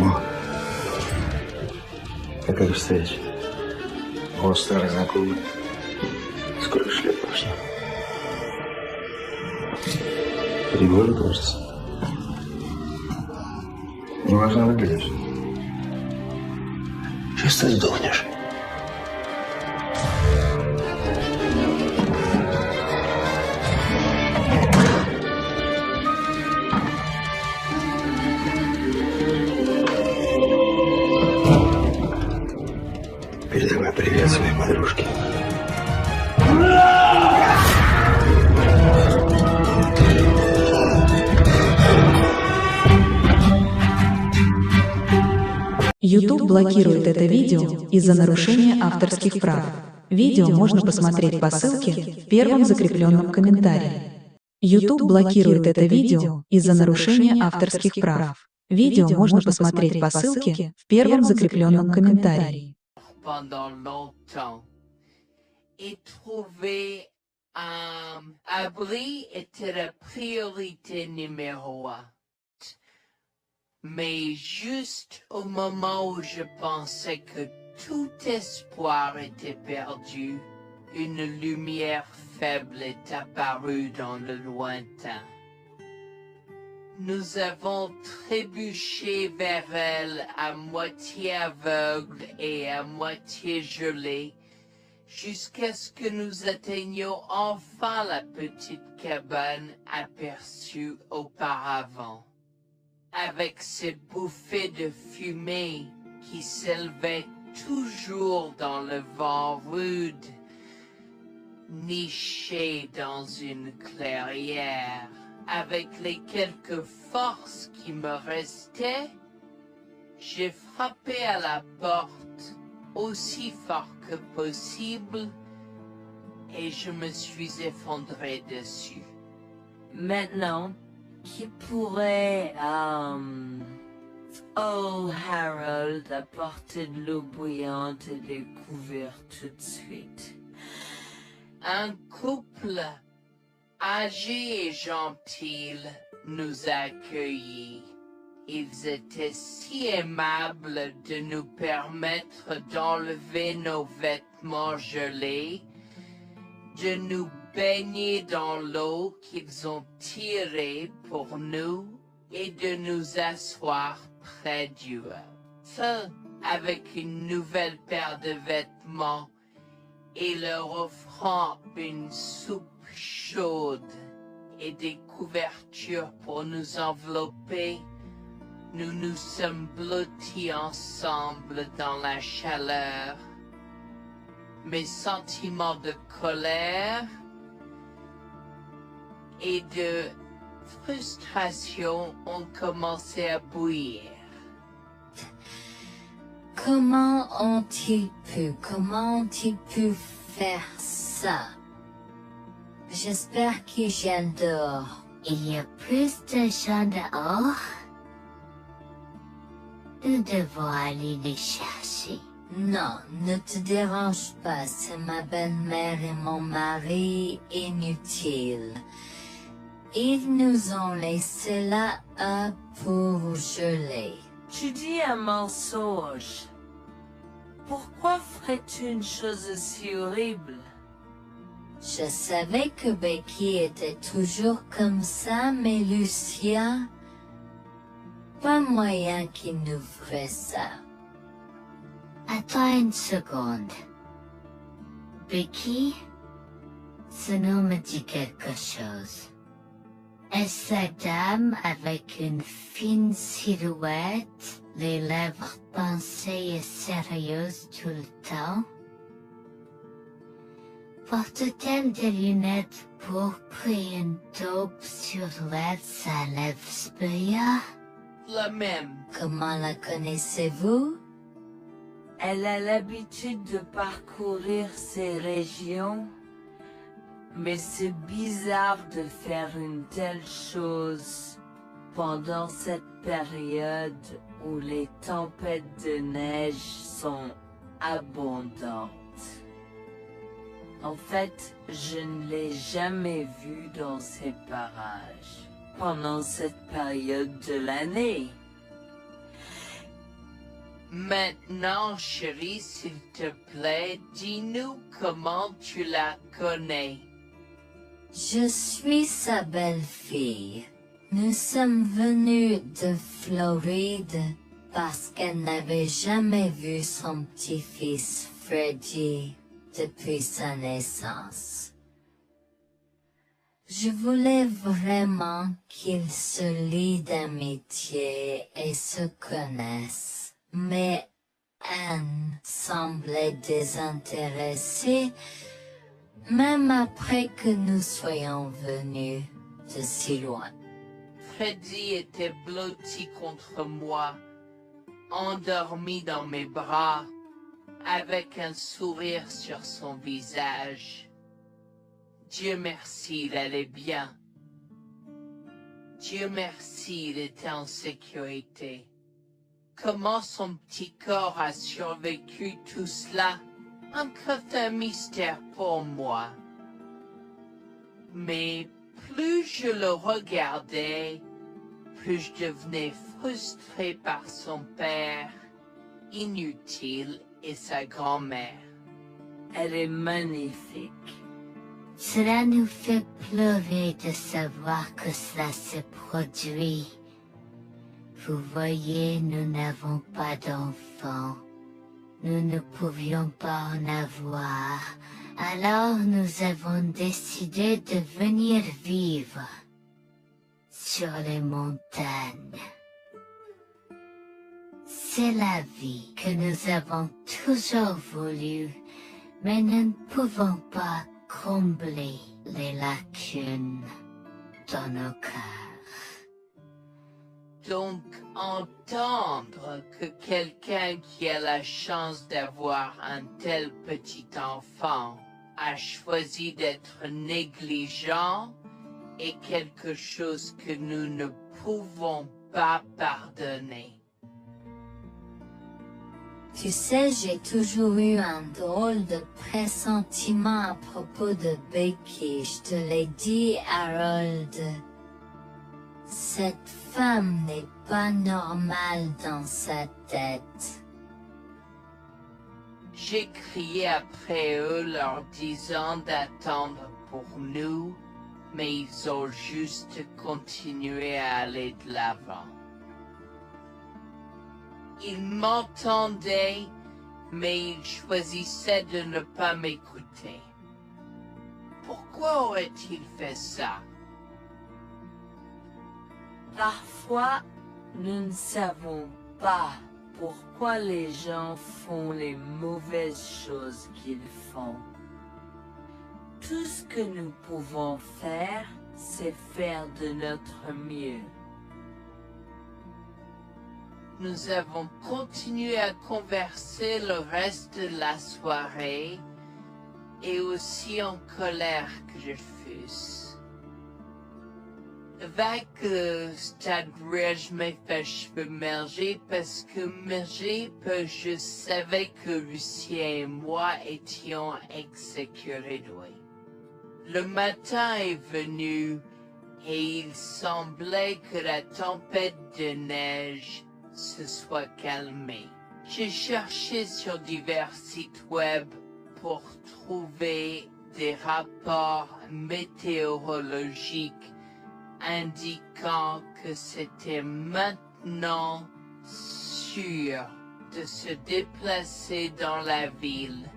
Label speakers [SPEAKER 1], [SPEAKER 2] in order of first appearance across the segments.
[SPEAKER 1] О, такая встреча. О, старый знакомый. Сколько ж лет прошло? 3 года, кажется. Неважно выглядишь. Сейчас ты сдохнешь. Передавай привет своей подружке.
[SPEAKER 2] YouTube блокирует это видео из-за нарушения авторских прав. Видео можно посмотреть по ссылке в первом закрепленном комментарии. YouTube блокирует это видео из-за нарушения авторских прав. Видео можно посмотреть по ссылке в первом закрепленном комментарии.
[SPEAKER 3] Pendant longtemps et trouver un abri était la priorité numéro 1. Mais juste au moment où je pensais que tout espoir était perdu, une lumière faible est apparue dans le lointain. Nous avons trébuché vers elle à moitié aveugle et à moitié gelé, jusqu'à ce que nous atteignions enfin la petite cabane aperçue auparavant. Avec ces bouffées de fumée qui s'élevaient toujours dans le vent rude, nichées dans une clairière. Avec les quelques forces qui me restaient, j'ai frappé à la porte aussi fort que possible et je me suis effondré dessus.
[SPEAKER 4] Maintenant, qui pourrait, oh Harold, apporter de l'eau bouillante et des couverts tout de suite?
[SPEAKER 3] Un couple âgé et gentil nous a accueillis. Ils étaient si aimables de nous permettre d'enlever nos vêtements gelés, de nous baigner dans l'eau qu'ils ont tirée pour nous et de nous asseoir près du feu avec une nouvelle paire de vêtements et leur offrant une soupe chaude et des couvertures pour nous envelopper. Nous nous sommes blottis ensemble dans la chaleur. Mes sentiments de colère et de frustration ont commencé à bouillir.
[SPEAKER 4] Comment ont-ils pu faire ça? J'espère qu'ils viennent dehors.
[SPEAKER 5] Il y a plus de gens dehors. Nous devons aller les chercher.
[SPEAKER 4] Non, ne te dérange pas, c'est ma belle-mère et mon mari inutiles. Ils nous ont laissé là pour geler. Tu dis un mensonge. Pourquoi ferais-tu une chose aussi horrible? Je savais que Becky était toujours comme ça, mais Lucien, pas moyen qu'il nous ferait ça.
[SPEAKER 5] Attends une seconde. Becky, ce nom me dit quelque chose. Est-ce la dame avec une fine silhouette, les lèvres pincées et sérieuses tout le temps? Porte-t-elle des lunettes pourpres et une taupe sur l'aide sa lèvre spéa?
[SPEAKER 3] La même.
[SPEAKER 4] Comment la connaissez-vous? Elle a l'habitude de parcourir ces régions, mais c'est bizarre de faire une telle chose pendant cette période où les tempêtes de neige sont abondantes. En fait, je ne l'ai jamais vue dans ces parages pendant cette période de l'année.
[SPEAKER 3] Maintenant, chérie, s'il te plaît, dis-nous comment tu la connais.
[SPEAKER 4] Je suis sa belle-fille. Nous sommes venus de Floride parce qu'elle n'avait jamais vu son petit-fils Freddy depuis sa naissance. Je voulais vraiment qu'ils se lient d'amitié et se connaissent, mais Anne semblait désintéressée, même après que nous soyons venus de si loin.
[SPEAKER 3] Freddy était blotti contre moi, endormi dans mes bras, avec un sourire sur son visage. Dieu merci, il allait bien. Dieu merci, il était en sécurité. Comment son petit corps a survécu tout cela? Encore un mystère pour moi. Mais plus je le regardais, plus je devenais frustré par son père, inutile, et sa grand-mère.
[SPEAKER 6] Elle est magnifique.
[SPEAKER 5] Cela nous fait pleurer de savoir que cela s'est produit. Vous voyez, nous n'avons pas d'enfants. Nous ne pouvions pas en avoir. Alors nous avons décidé de venir vivre sur les montagnes. C'est la vie que nous avons toujours voulu, mais nous ne pouvons pas combler les lacunes dans nos cœurs.
[SPEAKER 3] Donc, entendre que quelqu'un qui a la chance d'avoir un tel petit enfant a choisi d'être négligent est quelque chose que nous ne pouvons pas pardonner.
[SPEAKER 4] Tu sais, j'ai toujours eu un drôle de pressentiment à propos de Becky, je te l'ai dit, Harold. Cette femme n'est pas normale dans sa tête.
[SPEAKER 3] J'ai crié après eux leur disant d'attendre pour nous, mais ils ont juste continué à aller de l'avant. Ils m'entendaient, mais ils choisissaient de ne pas m'écouter. Pourquoi aurait-il fait ça?
[SPEAKER 6] Parfois, nous ne savons pas pourquoi les gens font les mauvaises choses qu'ils font. Tout ce que nous pouvons faire, c'est faire de notre mieux.
[SPEAKER 3] Nous avons continué à converser le reste de la soirée, et aussi en colère que je fusse. Avec le stade où je m'ai fait merger parce que je savais que Lucien et moi étions exécutés. Le matin est venu et il semblait que la tempête de neige se soit calmée. J'ai cherché sur divers sites web pour trouver des rapports météorologiques indiquant que c'était maintenant sûr de se déplacer dans la ville.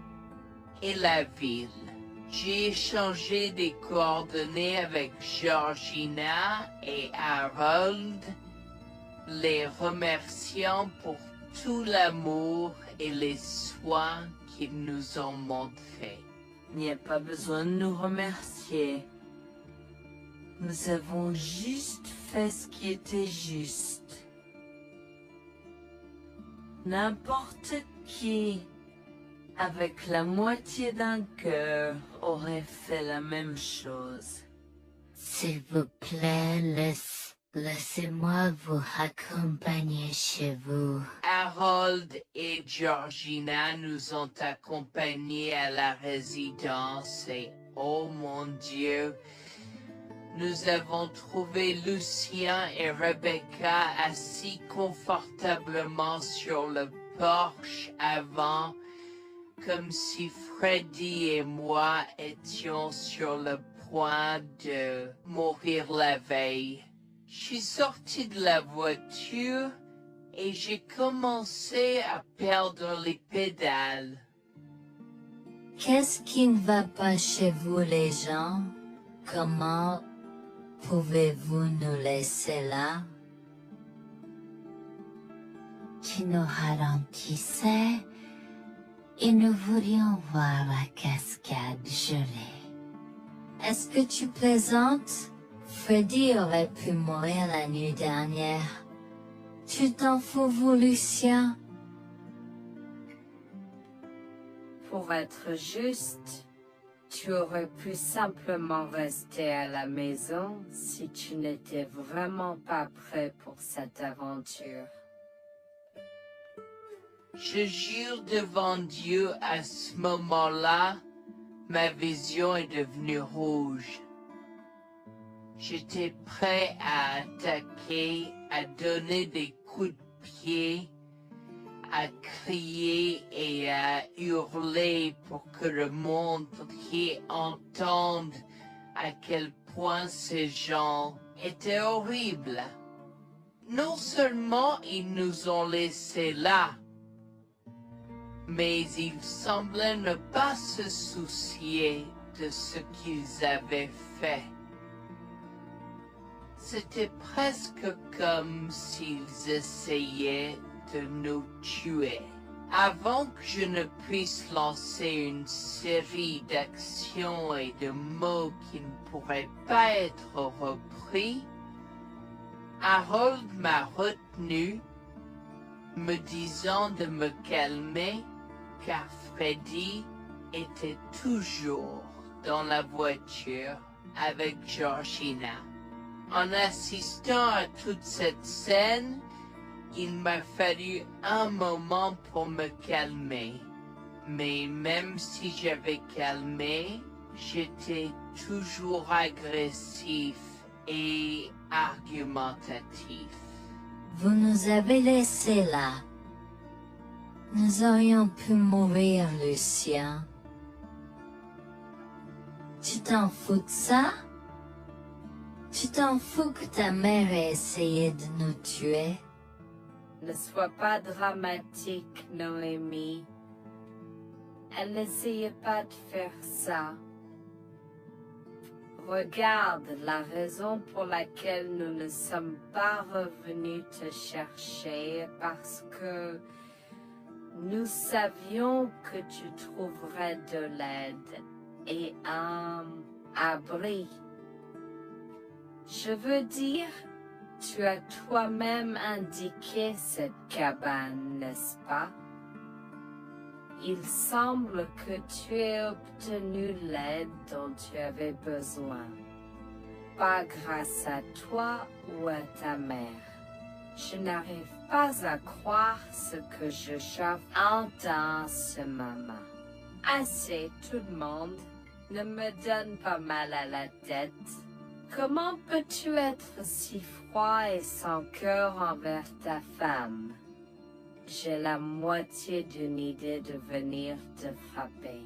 [SPEAKER 3] Et la ville. J'ai échangé des coordonnées avec Georgina et Harold, les remerciant pour tout l'amour et les soins qu'ils nous ont montrés.
[SPEAKER 6] Il n'y a pas besoin de nous remercier. Nous avons juste fait ce qui était juste. N'importe qui, avec la moitié d'un cœur, aurait fait la même chose.
[SPEAKER 5] S'il vous plaît, laissez-moi vous accompagner chez vous.
[SPEAKER 3] Harold et Georgina nous ont accompagnés à la résidence et, oh mon Dieu, nous avons trouvé Lucien et Rebecca assis confortablement sur le porche avant, comme si Freddy et moi étions sur le point de mourir la veille. Je suis sorti de la voiture et j'ai commencé à perdre les pédales.
[SPEAKER 4] Qu'est-ce qui ne va pas chez vous les gens? Comment pouvez-vous nous laisser là?
[SPEAKER 5] Tu nous ralentissais et nous voulions voir la cascade gelée.
[SPEAKER 4] Est-ce que tu plaisantes? Freddy aurait pu mourir la nuit dernière. Tu t'en fous, vous, Lucien?
[SPEAKER 6] Pour être juste, tu aurais pu simplement rester à la maison si tu n'étais vraiment pas prêt pour cette aventure.
[SPEAKER 3] Je jure devant Dieu, à ce moment-là, ma vision est devenue rouge. J'étais prêt à attaquer, à donner des coups de pied, à crier et à hurler pour que le monde entier entende à quel point ces gens étaient horribles. Non seulement ils nous ont laissés là, mais ils semblaient ne pas se soucier de ce qu'ils avaient fait. C'était presque comme s'ils essayaient de nous tuer. Avant que je ne puisse lancer une série d'actions et de mots qui ne pourraient pas être repris, Harold m'a retenu, me disant de me calmer, car Freddy était toujours dans la voiture avec Georgina. En assistant à toute cette scène, il m'a fallu un moment pour me calmer. Mais même si j'avais calmé, j'étais toujours agressif et argumentatif.
[SPEAKER 4] Vous nous avez laissés là. Nous aurions pu mourir, Lucien. Tu t'en fous de ça? Tu t'en fous que ta mère ait essayé de nous tuer?
[SPEAKER 6] Ne sois pas dramatique, Noémie. Elle n'essayait pas de faire ça. Regarde, la raison pour laquelle nous ne sommes pas revenus te chercher, parce que nous savions que tu trouverais de l'aide et un abri. Je veux dire, tu as toi-même indiqué cette cabane, n'est-ce pas? Il semble que tu aies obtenu l'aide dont tu avais besoin. Pas grâce à toi ou à ta mère. Je n'arrive pas à croire ce que je entends en ce moment. Assez, tout le monde. Ne me donne pas mal à la tête. Comment peux-tu être si froid et sans cœur envers ta femme? J'ai la moitié d'une idée de venir te frapper.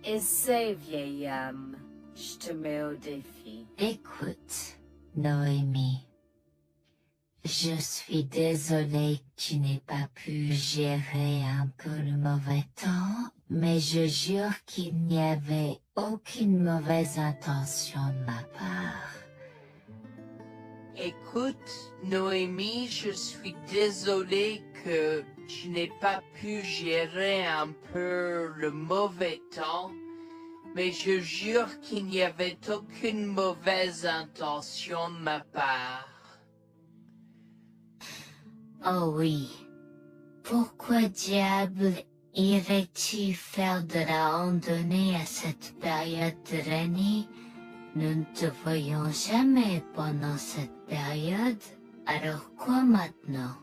[SPEAKER 6] Essaie, vieil homme. Je te mets au défi.
[SPEAKER 5] Écoute, Noémie. Je suis désolée que tu n'aies pas pu gérer un peu le mauvais temps, mais je jure qu'il n'y avait aucune mauvaise intention de ma part.
[SPEAKER 3] Écoute, Noémie, je suis désolée que je n'ai pas pu gérer un peu le mauvais temps, mais je jure qu'il n'y avait aucune mauvaise intention de ma part.
[SPEAKER 5] Oh oui. Pourquoi diable irais-tu faire de la randonnée à cette période de l'année? Nous ne te voyons jamais pendant cette période, alors quoi maintenant?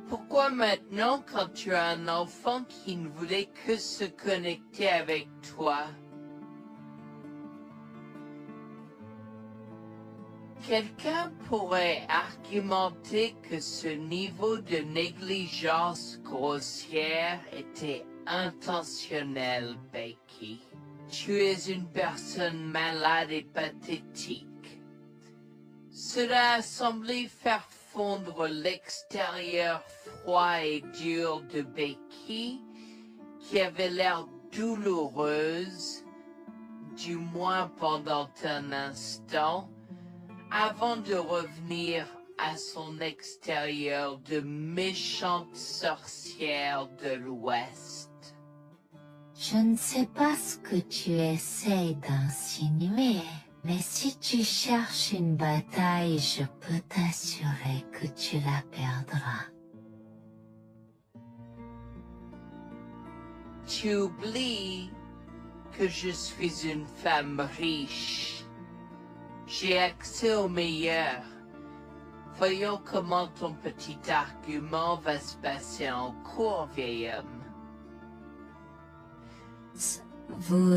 [SPEAKER 3] Pourquoi maintenant quand tu as un enfant qui ne voulait que se connecter avec toi? Quelqu'un pourrait argumenter que ce niveau de négligence grossière était intentionnel, Becky. Tu es une personne malade et pathétique. Cela a semblé faire fondre l'extérieur froid et dur de Becky, qui avait l'air douloureuse, du moins pendant un instant, avant de revenir à son extérieur de méchante sorcière de l'Ouest.
[SPEAKER 5] Je ne sais pas ce que tu essaies d'insinuer, mais si tu cherches une bataille, je peux t'assurer que tu la perdras.
[SPEAKER 3] Tu oublies que je suis une femme riche. J'ai accès au meilleur. Voyons comment ton petit argument va se passer en cours, vieil homme.
[SPEAKER 4] Vous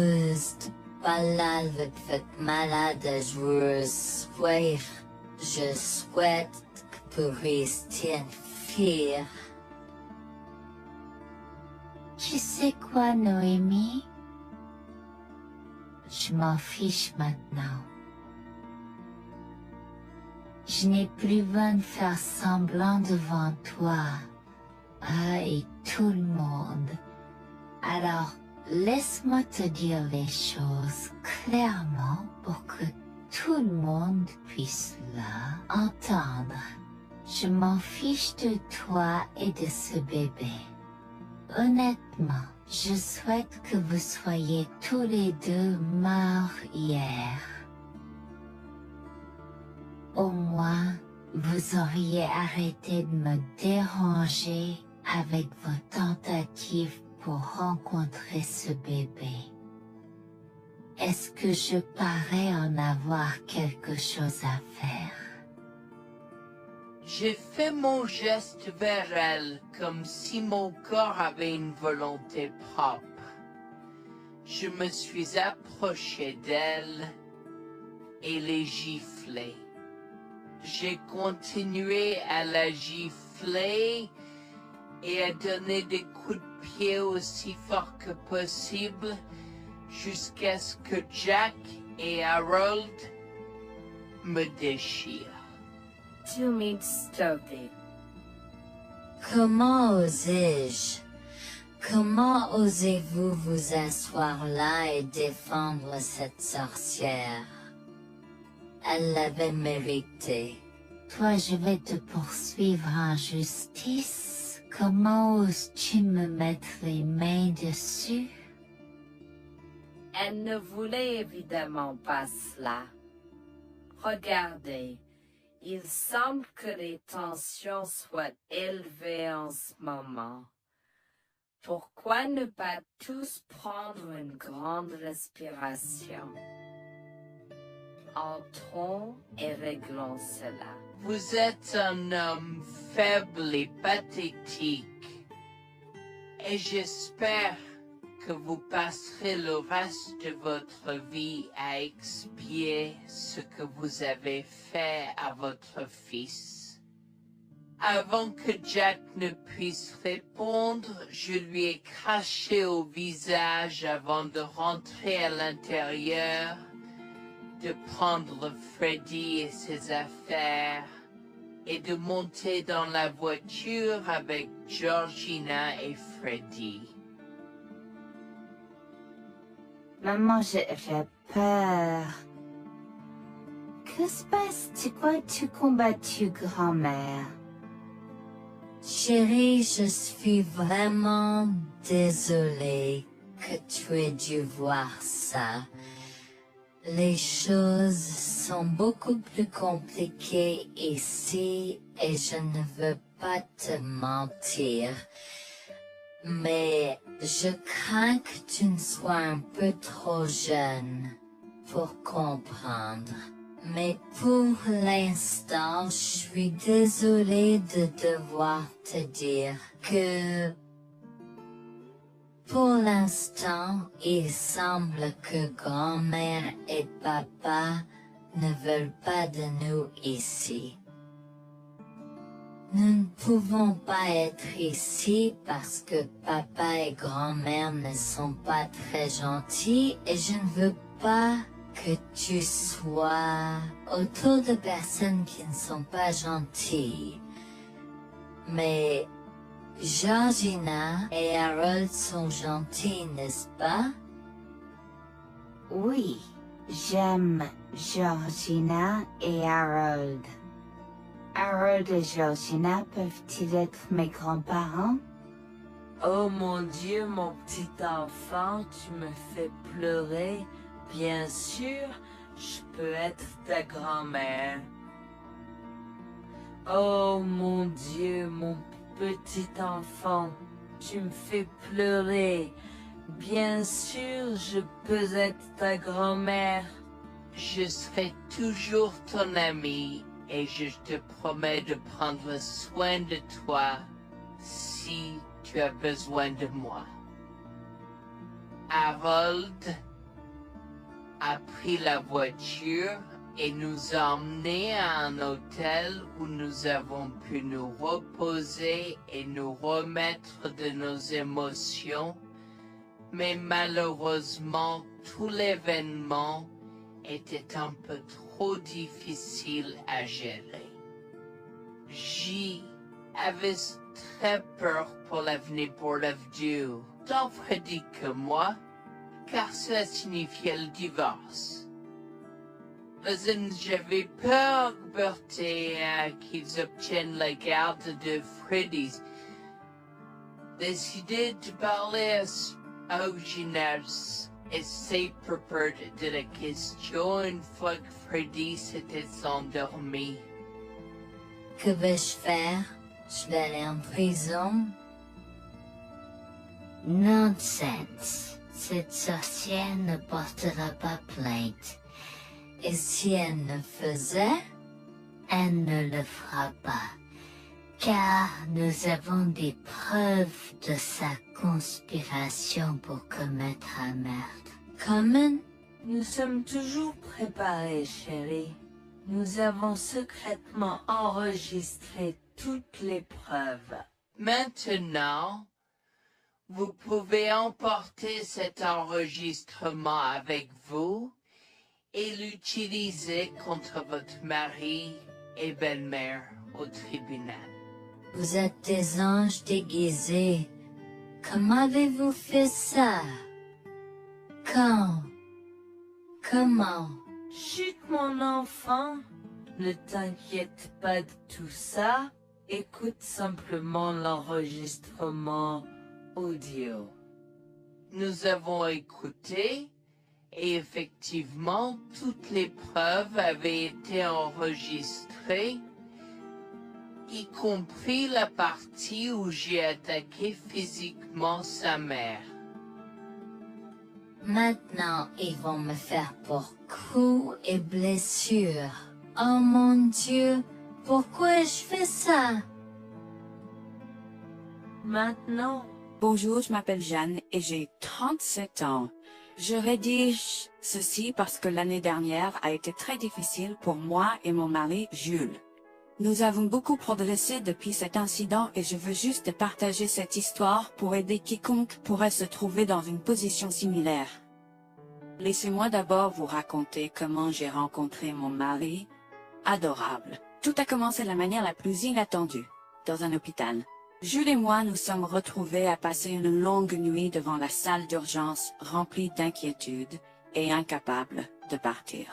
[SPEAKER 4] parlez avec votre malade joueuse. Je souhaite que vous restiez une fille.
[SPEAKER 5] Tu sais quoi, Noémie? Je m'en fiche maintenant. Je n'ai plus besoin de faire semblant devant toi et tout le monde. Alors, laisse-moi te dire les choses clairement pour que tout le monde puisse entendre. Je m'en fiche de toi et de ce bébé. Honnêtement, je souhaite que vous soyez tous les deux morts hier. Au moins, vous auriez arrêté de me déranger avec vos tentatives pour rencontrer ce bébé. Est-ce que je parais en avoir quelque chose à faire?
[SPEAKER 3] J'ai fait mon geste vers elle comme si mon corps avait une volonté propre. Je me suis approché d'elle et l'ai giflée. J'ai continué à la gifler et à donner des coups de pied aussi fort que possible jusqu'à ce que Jack et Harold me déchirent.
[SPEAKER 6] Tu m'es stoppé.
[SPEAKER 4] Comment osais-je? Comment osez-vous vous asseoir là et défendre cette sorcière? Elle l'avait mérité.
[SPEAKER 5] Toi, je vais te poursuivre en justice. Comment oses-tu me mettre les mains dessus?
[SPEAKER 6] Elle ne voulait évidemment pas cela. Regardez, il semble que les tensions soient élevées en ce moment. Pourquoi ne pas tous prendre une grande respiration? Entrons et réglons cela.
[SPEAKER 3] Vous êtes un homme faible et pathétique, et j'espère que vous passerez le reste de votre vie à expier ce que vous avez fait à votre fils. Avant que Jack ne puisse répondre, je lui ai craché au visage avant de rentrer à l'intérieur, de prendre Freddy et ses affaires et de monter dans la voiture avec Georgina et Freddy.
[SPEAKER 5] Maman, j'ai peur. Que se passe-t-il? Pourquoi tu combattu grand-mère?
[SPEAKER 4] Chérie, je suis vraiment désolée que tu aies dû voir ça. Les choses sont beaucoup plus compliquées ici et je ne veux pas te mentir. Mais je crains que tu ne sois un peu trop jeune pour comprendre. Mais pour l'instant, je suis désolée de devoir te dire que pour l'instant, il semble que grand-mère et papa ne veulent pas de nous ici. Nous ne pouvons pas être ici parce que papa et grand-mère ne sont pas très gentils et je ne veux pas que tu sois autour de personnes qui ne sont pas gentilles. Mais Georgina et Harold sont gentils, n'est-ce pas?
[SPEAKER 5] Oui, j'aime Georgina et Harold. Harold et Georgina peuvent-ils être mes grands-parents?
[SPEAKER 6] Oh mon Dieu, mon petit enfant, tu me fais pleurer. Bien sûr, je peux être ta grand-mère. Oh mon Dieu, mon petit enfant, tu me fais pleurer. Bien sûr, je peux être ta grand-mère.
[SPEAKER 3] Je serai toujours ton ami et je te promets de prendre soin de toi si tu as besoin de moi. Harold a pris la voiture et nous a emmenés à un hôtel où nous avons pu nous reposer et nous remettre de nos émotions, mais malheureusement tout l'événement était un peu trop difficile à gérer. J'avais très peur pour l'avenir pour Dieu, tant Freddy que moi, car cela signifiait le divorce. Mais j'avais peur, Bertie, qu'ils obtiennent la garde de Freddy. Décidé de parler au gymnase et c'est peur de la question une fois que Freddy s'était endormi.
[SPEAKER 4] Que vais-je faire? Je vais aller en prison?
[SPEAKER 5] Nonsense. Cette sorcière ne portera pas plainte.
[SPEAKER 4] Et si elle ne faisait?
[SPEAKER 5] Elle ne le fera pas, car nous avons des preuves de sa conspiration pour commettre un meurtre.
[SPEAKER 4] Comment?
[SPEAKER 6] Nous sommes toujours préparés, chérie. Nous avons secrètement enregistré toutes les preuves.
[SPEAKER 3] Maintenant, vous pouvez emporter cet enregistrement avec vous et l'utiliser contre votre mari et belle-mère au tribunal.
[SPEAKER 4] Vous êtes des anges déguisés. Comment avez-vous fait ça? Quand? Comment?
[SPEAKER 6] Chut, mon enfant, ne t'inquiète pas de tout ça. Écoute simplement l'enregistrement audio.
[SPEAKER 3] Nous avons écouté et effectivement toutes les preuves avaient été enregistrées, y compris la partie où j'ai attaqué physiquement sa mère.
[SPEAKER 4] Maintenant, ils vont me faire pour coups et blessures. Oh mon Dieu, pourquoi je fais ça?
[SPEAKER 6] Maintenant,
[SPEAKER 7] Bonjour, je m'appelle Jeanne et j'ai 37 ans. Je rédige ceci parce que l'année dernière a été très difficile pour moi et mon mari Jules. Nous avons beaucoup progressé depuis cet incident et je veux juste partager cette histoire pour aider quiconque pourrait se trouver dans une position similaire. Laissez-moi d'abord vous raconter comment j'ai rencontré mon mari, adorable. Tout a commencé de la manière la plus inattendue, dans un hôpital. Jules et moi nous sommes retrouvés à passer une longue nuit devant la salle d'urgence remplie d'inquiétude et incapables de partir.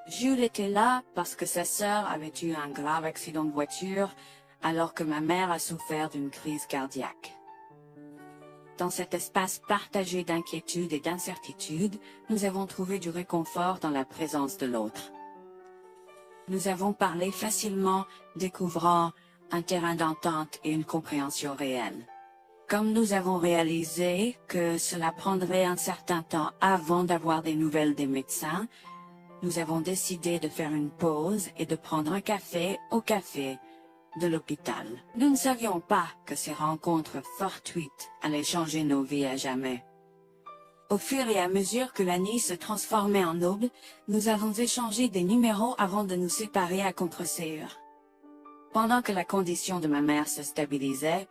[SPEAKER 7] Jules était là parce que sa sœur avait eu un grave accident de voiture alors que ma mère a souffert d'une crise cardiaque. Dans cet espace partagé d'inquiétude et d'incertitude, nous avons trouvé du réconfort dans la présence de l'autre. Nous avons parlé facilement, découvrant un terrain d'entente et une compréhension réelle. Comme nous avons réalisé que cela prendrait un certain temps avant d'avoir des nouvelles des médecins, nous avons décidé de faire une pause et de prendre un café au café de l'hôpital. Nous ne savions pas que ces rencontres fortuites allaient changer nos vies à jamais. Au fur et à mesure que la nuit se transformait en aube, nous avons échangé des numéros avant de nous séparer à contre-sœur. Pendant que la condition de ma mère se stabilisait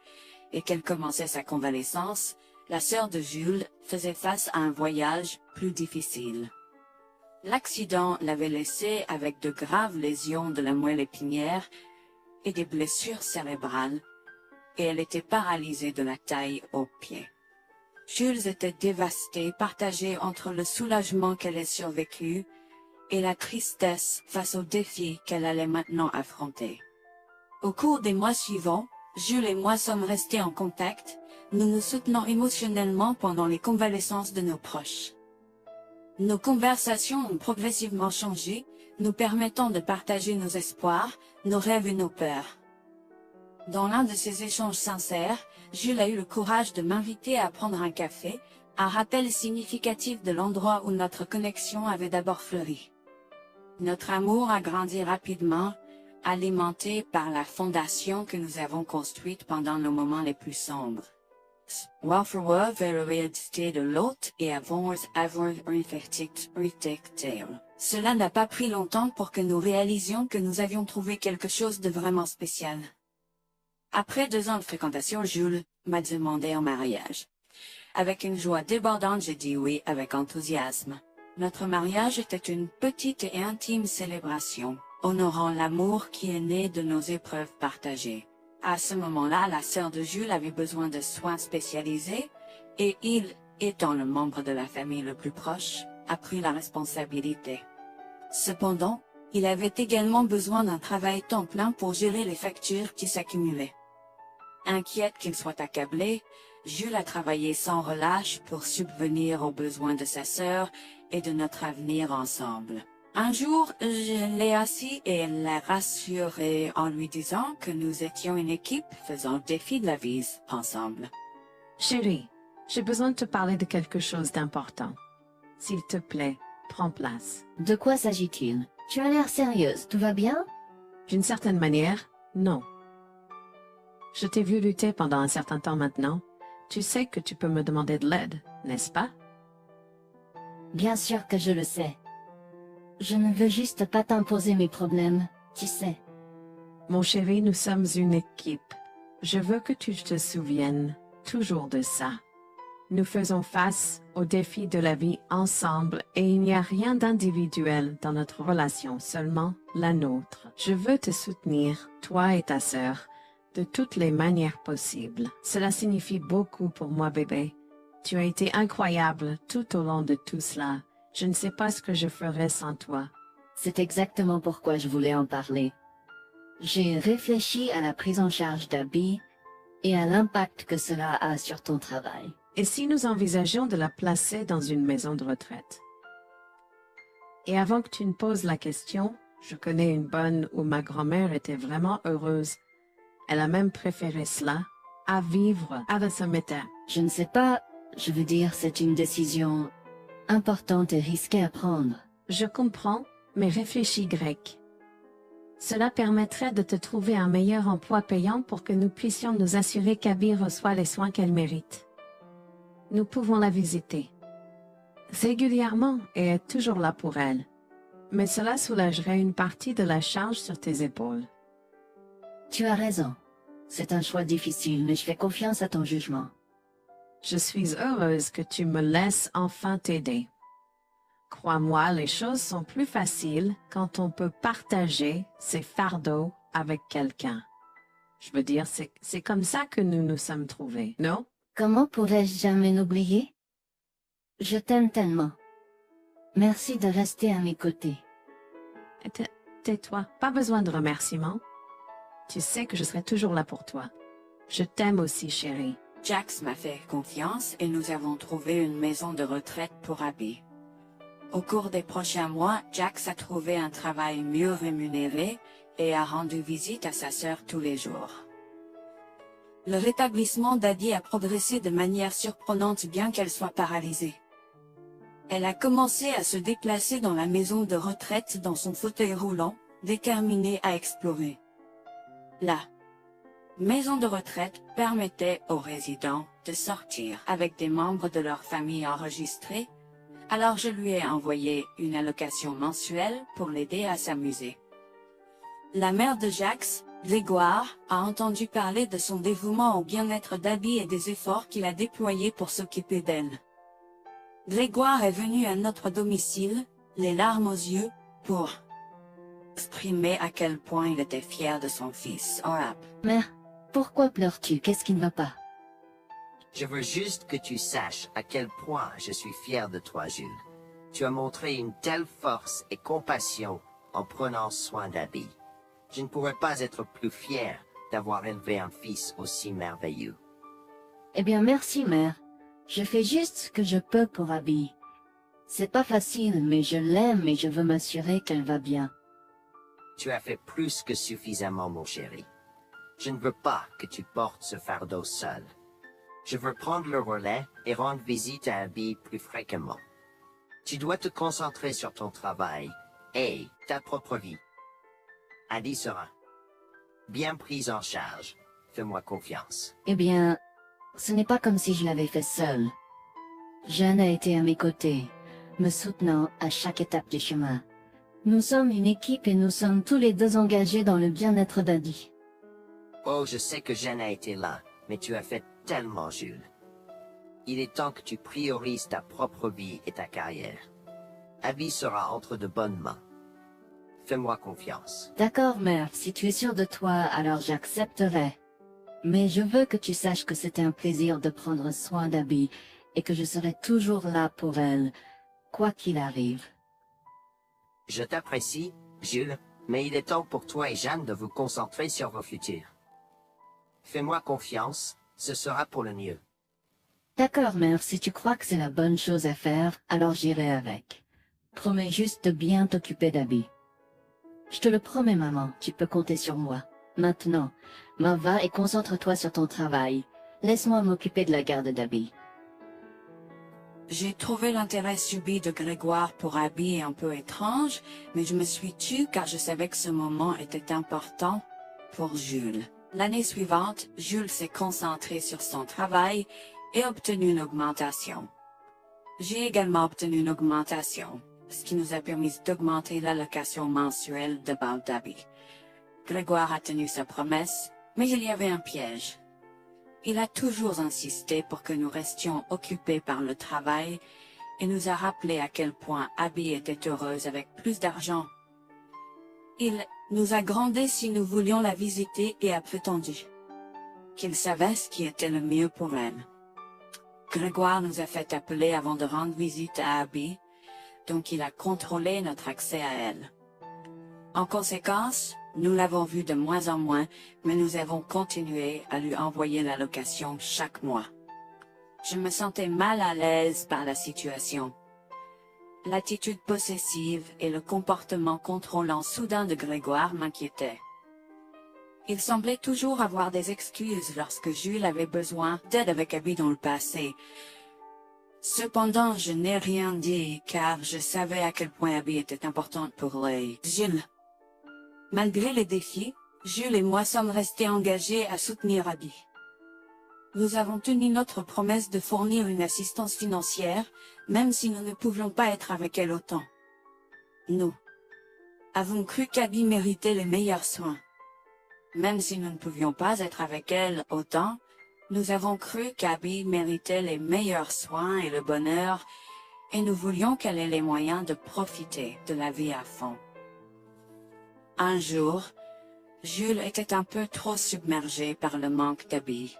[SPEAKER 7] et qu'elle commençait sa convalescence, la sœur de Jules faisait face à un voyage plus difficile. L'accident l'avait laissée avec de graves lésions de la moelle épinière et des blessures cérébrales, et elle était paralysée de la taille aux pieds. Jules était dévasté, partagé entre le soulagement qu'elle ait survécu et la tristesse face aux défis qu'elle allait maintenant affronter. Au cours des mois suivants, Jules et moi sommes restés en contact, nous nous soutenons émotionnellement pendant les convalescences de nos proches. Nos conversations ont progressivement changé, nous permettant de partager nos espoirs, nos rêves et nos peurs. Dans l'un de ces échanges sincères, Jules a eu le courage de m'inviter à prendre un café, un rappel significatif de l'endroit où notre connexion avait d'abord fleuri. Notre amour a grandi rapidement, alimenté par la fondation que nous avons construite pendant nos moments les plus sombres. Welfare vers de l'autre et avoir Cela n'a pas pris longtemps pour que nous réalisions que nous avions trouvé quelque chose de vraiment spécial. Après 2 ans de fréquentation, Jules m'a demandé en mariage. Avec une joie débordante, j'ai dit oui avec enthousiasme. Notre mariage était une petite et intime célébration, honorant l'amour qui est né de nos épreuves partagées. À ce moment-là, la sœur de Jules avait besoin de soins spécialisés, et il, étant le membre de la famille le plus proche, a pris la responsabilité. Cependant, il avait également besoin d'un travail temps plein pour gérer les factures qui s'accumulaient. Inquiète qu'il soit accablé, Jules a travaillé sans relâche pour subvenir aux besoins de sa sœur et de notre avenir ensemble. Un jour, je l'ai assis et l'ai rassuré en lui disant que nous étions une équipe faisant le défi de la vie ensemble.
[SPEAKER 8] Chérie, j'ai besoin de te parler de quelque chose d'important. S'il te plaît, prends place.
[SPEAKER 5] De quoi s'agit-il? Tu as l'air sérieuse, tout va bien?
[SPEAKER 8] D'une certaine manière, non. Je t'ai vu lutter pendant un certain temps maintenant. Tu sais que tu peux me demander de l'aide, n'est-ce pas?
[SPEAKER 5] Bien sûr que je le sais. Je ne veux juste pas t'imposer mes problèmes, tu sais.
[SPEAKER 8] Mon chéri, nous sommes une équipe. Je veux que tu te souviennes toujours de ça. Nous faisons face aux défis de la vie ensemble et il n'y a rien d'individuel dans notre relation, seulement la nôtre. Je veux te soutenir, toi et ta sœur, de toutes les manières possibles. Cela signifie beaucoup pour moi, bébé. Tu as été incroyable tout au long de tout cela. Je ne sais pas ce que je ferais sans toi.
[SPEAKER 5] C'est exactement pourquoi je voulais en parler. J'ai réfléchi à la prise en charge d'Abby et à l'impact que cela a sur ton travail.
[SPEAKER 8] Et si nous envisageons de la placer dans une maison de retraite? Et avant que tu ne poses la question, je connais une bonne où ma grand-mère était vraiment heureuse. Elle a même préféré cela à vivre avec son métier.
[SPEAKER 5] Je ne sais pas, je veux dire, c'est une décision importante et risquée à prendre.
[SPEAKER 8] Je comprends, mais réfléchis grec. Cela permettrait de te trouver un meilleur emploi payant pour que nous puissions nous assurer qu'Abby reçoit les soins qu'elle mérite. Nous pouvons la visiter régulièrement et être toujours là pour elle. Mais cela soulagerait une partie de la charge sur tes épaules.
[SPEAKER 5] Tu as raison. C'est un choix difficile, mais je fais confiance à ton jugement.
[SPEAKER 8] Je suis heureuse que tu me laisses enfin t'aider. Crois-moi, les choses sont plus faciles quand on peut partager ses fardeaux avec quelqu'un. Je veux dire, c'est comme ça que nous nous sommes trouvés, non?
[SPEAKER 5] Comment pourrais-je jamais l'oublier? Je t'aime tellement. Merci de rester à mes côtés.
[SPEAKER 8] Tais-toi, pas besoin de remerciements. Tu sais que je serai toujours là pour toi. Je t'aime aussi, chérie.
[SPEAKER 7] Jax m'a fait confiance et nous avons trouvé une maison de retraite pour Abby. Au cours des prochains mois, Jax a trouvé un travail mieux rémunéré et a rendu visite à sa sœur tous les jours. Le rétablissement d'Abby a progressé de manière surprenante bien qu'elle soit paralysée. Elle a commencé à se déplacer dans la maison de retraite dans son fauteuil roulant, déterminée à explorer. Là, maison de retraite permettait aux résidents de sortir avec des membres de leur famille enregistrés, alors je lui ai envoyé une allocation mensuelle pour l'aider à s'amuser. La mère de Jax, Grégoire, a entendu parler de son dévouement au bien-être d'Abby et des efforts qu'il a déployés pour s'occuper d'elle. Grégoire est venu à notre domicile, les larmes aux yeux, pour exprimer à quel point il était fier de son fils, Orap.
[SPEAKER 5] Mère, pourquoi pleures-tu? Qu'est-ce qui ne va pas?
[SPEAKER 9] Je veux juste que tu saches à quel point je suis fier de toi, Jules. Tu as montré une telle force et compassion en prenant soin d'Abby. Je ne pourrais pas être plus fier d'avoir élevé un fils aussi merveilleux.
[SPEAKER 5] Eh bien, merci, mère. Je fais juste ce que je peux pour Abby. C'est pas facile, mais je l'aime et je veux m'assurer qu'elle va bien.
[SPEAKER 9] Tu as fait plus que suffisamment, mon chéri. Je ne veux pas que tu portes ce fardeau seul. Je veux prendre le relais et rendre visite à Abby plus fréquemment. Tu dois te concentrer sur ton travail et ta propre vie. Abby sera bien prise en charge. Fais-moi confiance.
[SPEAKER 5] Eh bien, ce n'est pas comme si je l'avais fait seule. Jeanne a été à mes côtés, me soutenant à chaque étape du chemin. Nous sommes une équipe et nous sommes tous les deux engagés dans le bien-être d'Abby.
[SPEAKER 9] Oh, je sais que Jeanne a été là, mais tu as fait tellement, Jules. Il est temps que tu priorises ta propre vie et ta carrière. Abby sera entre de bonnes mains. Fais-moi confiance.
[SPEAKER 5] D'accord, mère, si tu es sûre de toi, alors j'accepterai. Mais je veux que tu saches que c'était un plaisir de prendre soin d'Abby et que je serai toujours là pour elle, quoi qu'il arrive.
[SPEAKER 9] Je t'apprécie, Jules, mais il est temps pour toi et Jeanne de vous concentrer sur vos futurs. Fais-moi confiance, ce sera pour le mieux.
[SPEAKER 5] D'accord, mère, si tu crois que c'est la bonne chose à faire, alors j'irai avec. Promets juste de bien t'occuper d'Abby. Je te le promets, maman, tu peux compter sur moi. Maintenant, m'en va et concentre-toi sur ton travail. Laisse-moi m'occuper de la garde d'Abby.
[SPEAKER 7] J'ai trouvé l'intérêt subi de Grégoire pour Abby un peu étrange, mais je me suis tue car je savais que ce moment était important pour Jules. L'année suivante, Jules s'est concentré sur son travail et obtenu une augmentation. J'ai également obtenu une augmentation, ce qui nous a permis d'augmenter l'allocation mensuelle de base d'Abby. Grégoire a tenu sa promesse, mais il y avait un piège. Il a toujours insisté pour que nous restions occupés par le travail et nous a rappelé à quel point Abby était heureuse avec plus d'argent. Il nous a grondé si nous voulions la visiter et a prétendu qu'il savait ce qui était le mieux pour elle. Grégoire nous a fait appeler avant de rendre visite à Abby, donc il a contrôlé notre accès à elle. En conséquence, nous l'avons vue de moins en moins, mais nous avons continué à lui envoyer l'allocation chaque mois. Je me sentais mal à l'aise par la situation. L'attitude possessive et le comportement contrôlant soudain de Grégoire m'inquiétaient. Il semblait toujours avoir des excuses lorsque Jules avait besoin d'aide avec Abby dans le passé. Cependant, je n'ai rien dit car je savais à quel point Abby était importante pour Jules. Malgré les défis, Jules et moi sommes restés engagés à soutenir Abby. Nous avons tenu notre promesse de fournir une assistance financière, même si nous ne pouvions pas être avec elle autant. Nous avons cru qu'Abby méritait les meilleurs soins. Même si nous ne pouvions pas être avec elle autant, nous avons cru qu'Abby méritait les meilleurs soins et le bonheur, et nous voulions qu'elle ait les moyens de profiter de la vie à fond. Un jour, Jules était un peu trop submergé par le manque d'Abby.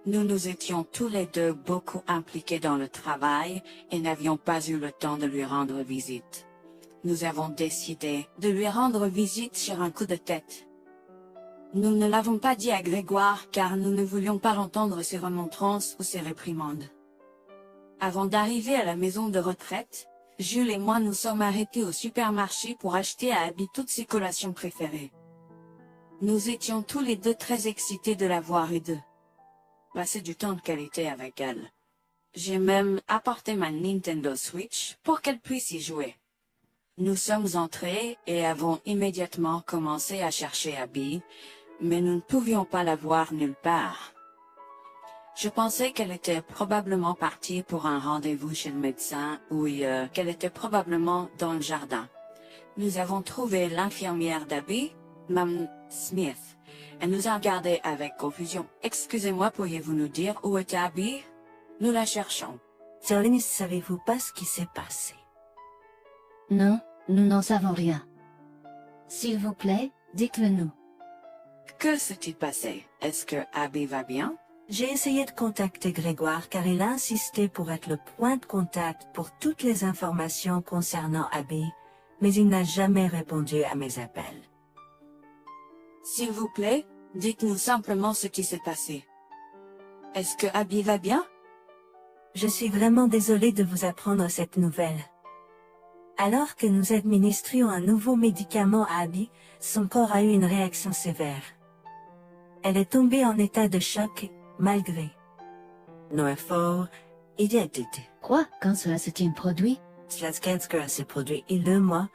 [SPEAKER 7] Nous nous étions tous les deux beaucoup impliqués dans le travail et n'avions pas eu le temps de lui rendre visite. Nous avons décidé de lui rendre visite sur un coup de tête. Nous ne l'avons pas dit à Grégoire car nous ne voulions pas entendre ses remontrances ou ses réprimandes. Avant d'arriver à la maison de retraite, Jules et moi nous sommes arrêtés au supermarché pour acheter à Abby toutes ses collations préférées. Nous étions tous les deux très excités de la voir et de passer du temps de qualité avec elle. J'ai même apporté ma Nintendo Switch pour qu'elle puisse y jouer. Nous sommes entrés et avons immédiatement commencé à chercher Abby, mais nous ne pouvions pas la voir nulle part. Je pensais qu'elle était probablement partie pour un rendez-vous chez le médecin ou qu'elle était probablement dans le jardin. Nous avons trouvé l'infirmière d'Abby, Mme Smith. Elle nous a regardés avec confusion. Excusez-moi, pourriez-vous nous dire où est Abby? Nous la cherchons.
[SPEAKER 10] Sir, ne savez-vous pas ce qui s'est passé?
[SPEAKER 5] Non, nous n'en savons rien. S'il vous plaît, dites-le nous.
[SPEAKER 7] Que s'est-il passé? Est-ce que Abby va bien?
[SPEAKER 10] J'ai essayé de contacter Grégoire car il a insisté pour être le point de contact pour toutes les informations concernant Abby, mais il n'a jamais répondu à mes appels.
[SPEAKER 7] S'il vous plaît, dites-nous simplement ce qui s'est passé. Est-ce que Abby va bien?
[SPEAKER 10] Je suis vraiment désolée de vous apprendre cette nouvelle. Alors que nous administrions un nouveau médicament à Abby, son corps a eu une réaction sévère. Elle est tombée en état de choc, malgré nos efforts et d'aide.
[SPEAKER 5] Quoi? Quand cela s'est-il produit?
[SPEAKER 10] Cela s'est produit il y a 2 mois.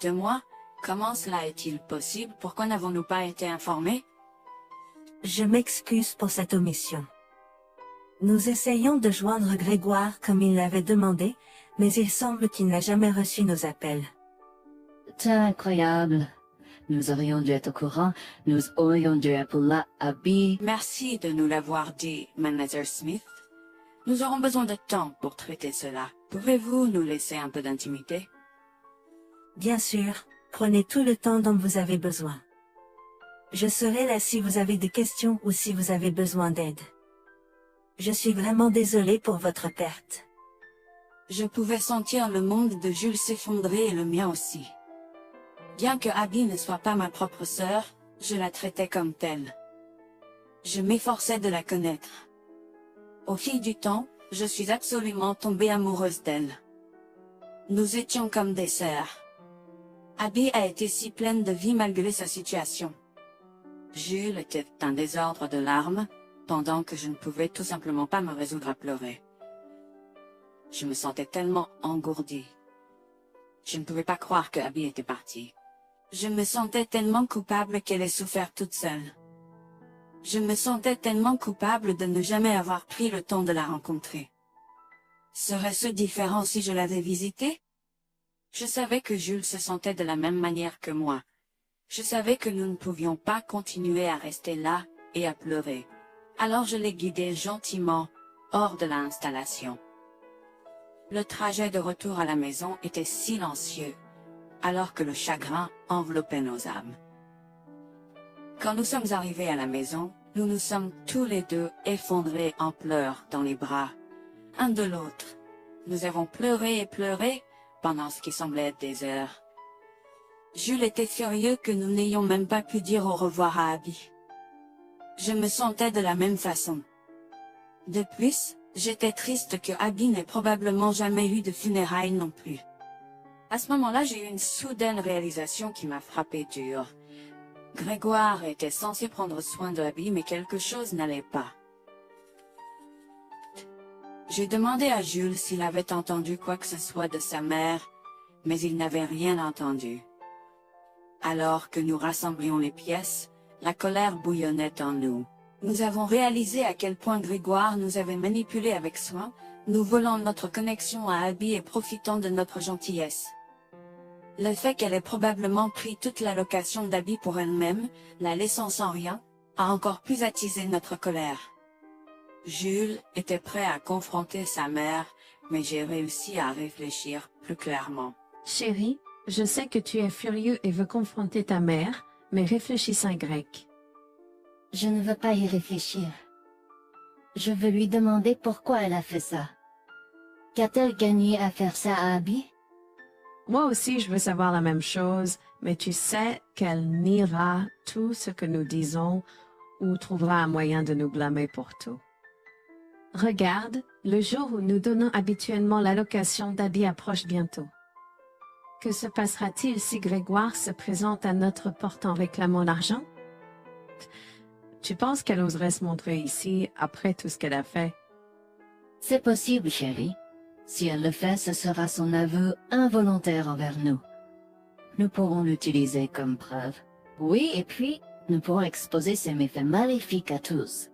[SPEAKER 7] 2 mois? Comment cela est-il possible? Pourquoi n'avons-nous pas été informés?
[SPEAKER 10] Je m'excuse pour cette omission. Nous essayons de joindre Grégoire comme il l'avait demandé, mais il semble qu'il n'a jamais reçu nos appels.
[SPEAKER 5] C'est incroyable. Nous aurions dû être au courant, nous aurions dû appeler Abby.
[SPEAKER 7] Merci de nous l'avoir dit, Manager Smith. Nous aurons besoin de temps pour traiter cela. Pouvez-vous nous laisser un peu d'intimité?
[SPEAKER 10] Bien sûr, prenez tout le temps dont vous avez besoin. Je serai là si vous avez des questions ou si vous avez besoin d'aide. Je suis vraiment désolée pour votre perte.
[SPEAKER 7] Je pouvais sentir le monde de Jules s'effondrer et le mien aussi. Bien que Abby ne soit pas ma propre sœur, je la traitais comme telle. Je m'efforçais de la connaître. Au fil du temps, je suis absolument tombée amoureuse d'elle. Nous étions comme des sœurs. Abby a été si pleine de vie malgré sa situation. Jules était un désordre de larmes, pendant que je ne pouvais tout simplement pas me résoudre à pleurer. Je me sentais tellement engourdie. Je ne pouvais pas croire que Abby était partie. Je me sentais tellement coupable qu'elle ait souffert toute seule. Je me sentais tellement coupable de ne jamais avoir pris le temps de la rencontrer. Serait-ce différent si je l'avais visitée? Je savais que Jules se sentait de la même manière que moi. Je savais que nous ne pouvions pas continuer à rester là et à pleurer. Alors je l'ai guidée gentiment hors de l'installation. Le trajet de retour à la maison était silencieux, alors que le chagrin enveloppait nos âmes. Quand nous sommes arrivés à la maison, nous nous sommes tous les deux effondrés en pleurs dans les bras, un de l'autre. Nous avons pleuré et pleuré pendant ce qui semblait être des heures. Jules était furieux que nous n'ayons même pas pu dire au revoir à Abby. Je me sentais de la même façon. De plus, j'étais triste que Abby n'ait probablement jamais eu de funérailles non plus. À ce moment-là, j'ai eu une soudaine réalisation qui m'a frappé dur. Grégoire était censé prendre soin de Abby, mais quelque chose n'allait pas. J'ai demandé à Jules s'il avait entendu quoi que ce soit de sa mère, mais il n'avait rien entendu. Alors que nous rassemblions les pièces, la colère bouillonnait en nous. Nous avons réalisé à quel point Grégoire nous avait manipulés avec soin, nous volant notre connexion à Abby et profitant de notre gentillesse. Le fait qu'elle ait probablement pris toute l'allocation d'Abby pour elle-même, la laissant sans rien, a encore plus attisé notre colère. Jules était prêt à confronter sa mère, mais j'ai réussi à réfléchir plus clairement.
[SPEAKER 8] Chérie, je sais que tu es furieux et veux confronter ta mère, mais réfléchis en grec.
[SPEAKER 5] Je ne veux pas y réfléchir. Je veux lui demander pourquoi elle a fait ça. Qu'a-t-elle gagné à faire ça à Abby?
[SPEAKER 8] Moi aussi, je veux savoir la même chose, mais tu sais qu'elle niera tout ce que nous disons ou trouvera un moyen de nous blâmer pour tout. Regarde, le jour où nous donnons habituellement l'allocation d'Abby approche bientôt. Que se passera-t-il si Grégoire se présente à notre porte en réclamant l'argent? Tu penses qu'elle oserait se montrer ici après tout ce qu'elle a fait?
[SPEAKER 5] C'est possible, chérie. Si elle le fait, ce sera son aveu involontaire envers nous. Nous pourrons l'utiliser comme preuve. Oui, et puis, Nous pourrons exposer ces méfaits maléfiques à tous,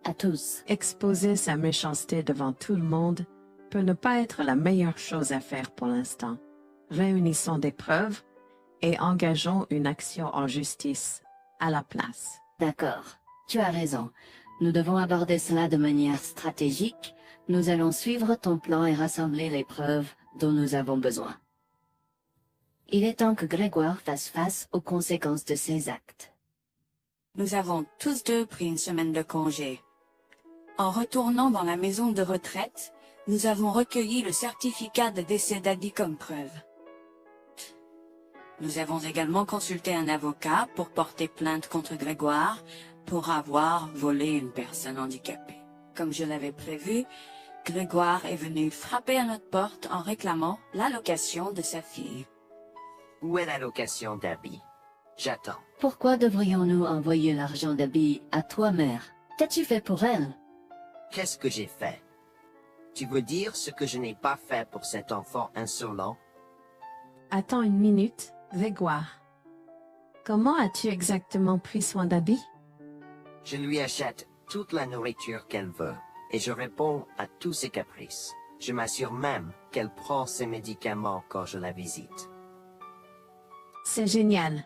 [SPEAKER 8] Exposer sa méchanceté devant tout le monde peut ne pas être la meilleure chose à faire pour l'instant. Réunissons des preuves et engageons une action en justice à la place.
[SPEAKER 5] D'accord, tu as raison. Nous devons aborder cela de manière stratégique. Nous allons suivre ton plan et rassembler les preuves dont nous avons besoin. Il est temps que Grégoire fasse face aux conséquences de ses actes.
[SPEAKER 7] Nous avons tous deux pris une semaine de congé. En retournant dans la maison de retraite, nous avons recueilli le certificat de décès d'Abby comme preuve. Nous avons également consulté un avocat pour porter plainte contre Grégoire pour avoir volé une personne handicapée. Comme je l'avais prévu, Grégoire est venu frapper à notre porte en réclamant l'allocation de sa fille.
[SPEAKER 9] Où est l'allocation d'Abby? J'attends.
[SPEAKER 5] Pourquoi devrions-nous envoyer l'argent d'Abby à toi, mère? Qu'as-tu fait pour elle?
[SPEAKER 9] Qu'est-ce que j'ai fait? Tu veux dire ce que je n'ai pas fait pour cet enfant insolent?
[SPEAKER 8] Attends une minute, Grégoire. Comment as-tu exactement pris soin d'Abby?
[SPEAKER 9] Je lui achète toute la nourriture qu'elle veut et je réponds à tous ses caprices. Je m'assure même qu'elle prend ses médicaments quand je la visite.
[SPEAKER 8] C'est génial.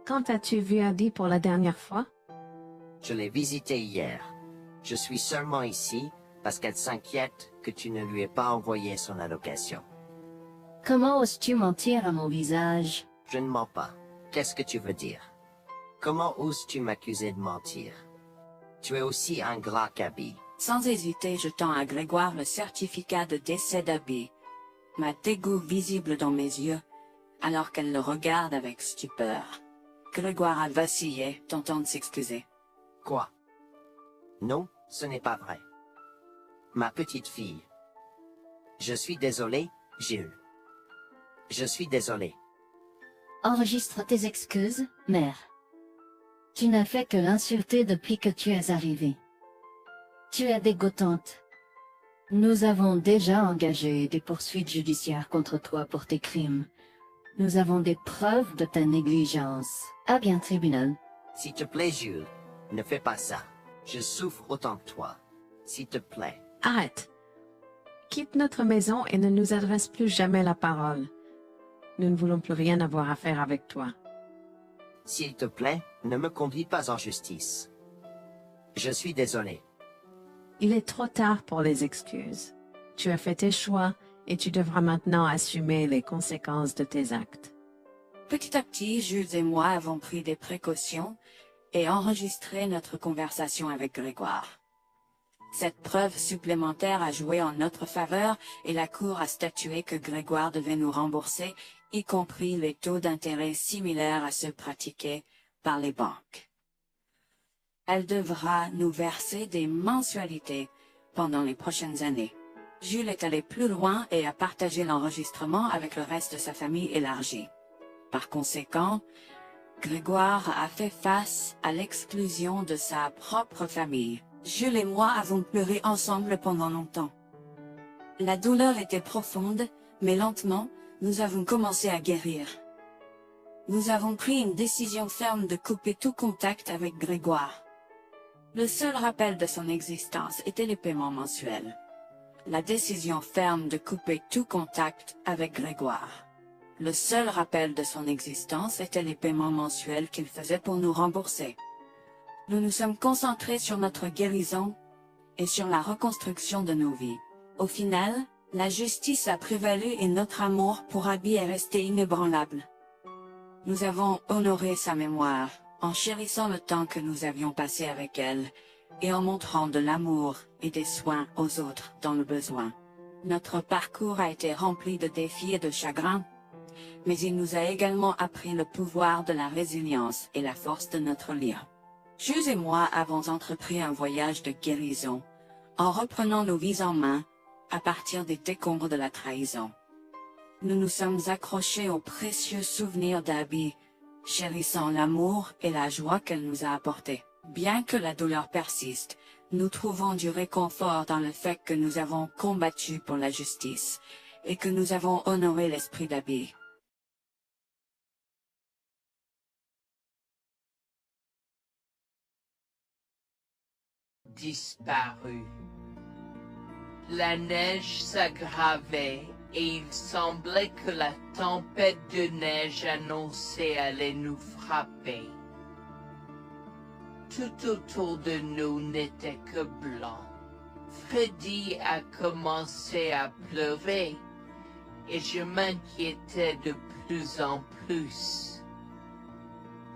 [SPEAKER 8] Quand as-tu vu Abby pour la dernière fois?
[SPEAKER 9] Je l'ai visitée hier. Je suis seulement ici parce qu'elle s'inquiète que tu ne lui aies pas envoyé son allocation.
[SPEAKER 5] Comment oses-tu mentir à mon visage?
[SPEAKER 9] Je ne mens pas. Qu'est-ce que tu veux dire? Comment oses-tu m'accuser de mentir? Tu es aussi ingrat qu'Abby.
[SPEAKER 7] Sans hésiter, je tends à Grégoire le certificat de décès d'Abby, ma dégoût visible dans mes yeux, alors qu'elle le regarde avec stupeur. Grégoire a vacillé, tentant de s'excuser.
[SPEAKER 9] Quoi? Non, ce n'est pas vrai. Ma petite fille. Je suis désolé, Jules. Je suis désolé.
[SPEAKER 5] Enregistre tes excuses, mère. Tu n'as fait que l'insulter depuis que tu es arrivée. Tu es dégoûtante. Nous avons déjà engagé des poursuites judiciaires contre toi pour tes crimes. Nous avons des preuves de ta négligence. À bien, tribunal.
[SPEAKER 9] S'il te plaît, Jules, ne fais pas ça. Je souffre autant que toi. S'il te plaît.
[SPEAKER 8] Arrête. Quitte notre maison et ne nous adresse plus jamais la parole. Nous ne voulons plus rien avoir à faire avec toi.
[SPEAKER 9] S'il te plaît, ne me conduis pas en justice. Je suis désolé.
[SPEAKER 8] Il est trop tard pour les excuses. Tu as fait tes choix et tu devras maintenant assumer les conséquences de tes actes.
[SPEAKER 7] Petit à petit, Jules et moi avons pris des précautions et enregistré notre conversation avec Grégoire. Cette preuve supplémentaire a joué en notre faveur et la Cour a statué que Grégoire devait nous rembourser, y compris les taux d'intérêt similaires à ceux pratiqués par les banques. Elle devra nous verser des mensualités pendant les prochaines années. Jules est allé plus loin et a partagé l'enregistrement avec le reste de sa famille élargie. Par conséquent, Grégoire a fait face à l'exclusion de sa propre famille. Jules et moi avons pleuré ensemble pendant longtemps. La douleur était profonde, mais lentement, nous avons commencé à guérir. Nous avons pris une décision ferme de couper tout contact avec Grégoire. Le seul rappel de son existence était les paiements mensuels. La décision ferme de couper tout contact avec Grégoire. Le seul rappel de son existence était les paiements mensuels qu'il faisait pour nous rembourser. Nous nous sommes concentrés sur notre guérison et sur la reconstruction de nos vies. Au final, la justice a prévalu et notre amour pour Abby est resté inébranlable. Nous avons honoré sa mémoire en chérissant le temps que nous avions passé avec elle et en montrant de l'amour et des soins aux autres dans le besoin. Notre parcours a été rempli de défis et de chagrins, mais il nous a également appris le pouvoir de la résilience et la force de notre lien. Jules et moi avons entrepris un voyage de guérison, en reprenant nos vies en main, à partir des décombres de la trahison. Nous nous sommes accrochés aux précieux souvenirs d'Abby, chérissant l'amour et la joie qu'elle nous a apportés. Bien que la douleur persiste, nous trouvons du réconfort dans le fait que nous avons combattu pour la justice, et que nous avons honoré l'esprit d'Abby.
[SPEAKER 3] disparu. La neige s'aggravait et il semblait que la tempête de neige annoncée allait nous frapper. Tout autour de nous n'était que blanc. Freddy a commencé à pleurer et je m'inquiétais de plus en plus.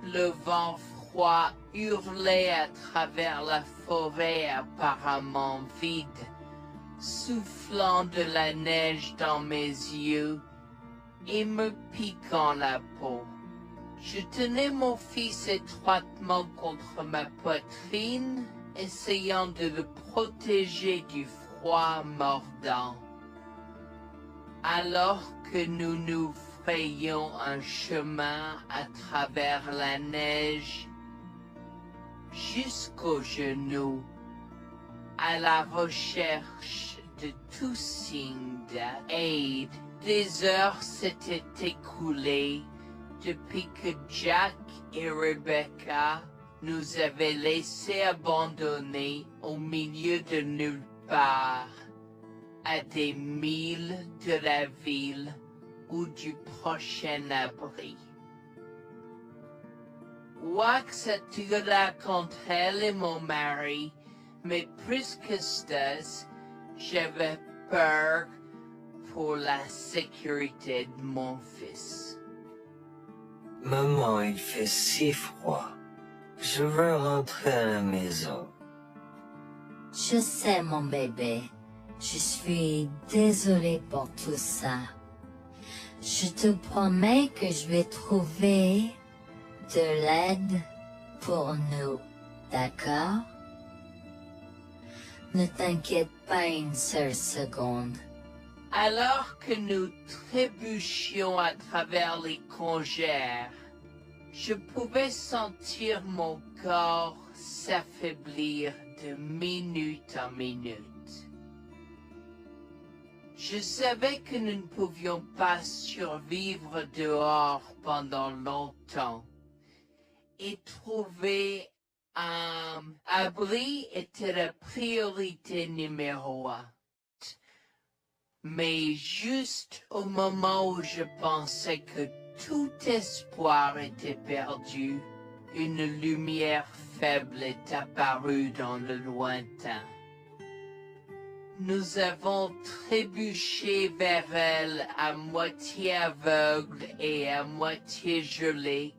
[SPEAKER 3] Le vent froid hurlait à travers la forêt apparemment vide, soufflant de la neige dans mes yeux et me piquant la peau. Je tenais mon fils étroitement contre ma poitrine, essayant de le protéger du froid mordant. Alors que nous nous frayions un chemin à travers la neige, jusqu'aux genoux, à la recherche de tout signe d'aide, des heures s'étaient écoulées depuis que Jack et Rebecca nous avaient laissés abandonnés au milieu de nulle part, à des milles de la ville ou du prochain abri. Wax attira contre elle et mon mari, mais plus que ça, j'avais peur pour la sécurité de mon fils.
[SPEAKER 11] Maman, il fait si froid. Je veux rentrer à la maison.
[SPEAKER 4] Je sais, mon bébé. Je suis désolée pour tout ça. Je te promets que je vais trouver de l'aide pour nous, d'accord? Ne t'inquiète pas une seule seconde.
[SPEAKER 3] Alors que nous trébuchions à travers les congères, je pouvais sentir mon corps s'affaiblir de minute en minute. Je savais que nous ne pouvions pas survivre dehors pendant longtemps, et trouver un abri était la priorité numéro 1. Mais juste au moment où je pensais que tout espoir était perdu, une lumière faible est apparue dans le lointain. Nous avons trébuché vers elle à moitié aveugle et à moitié gelé,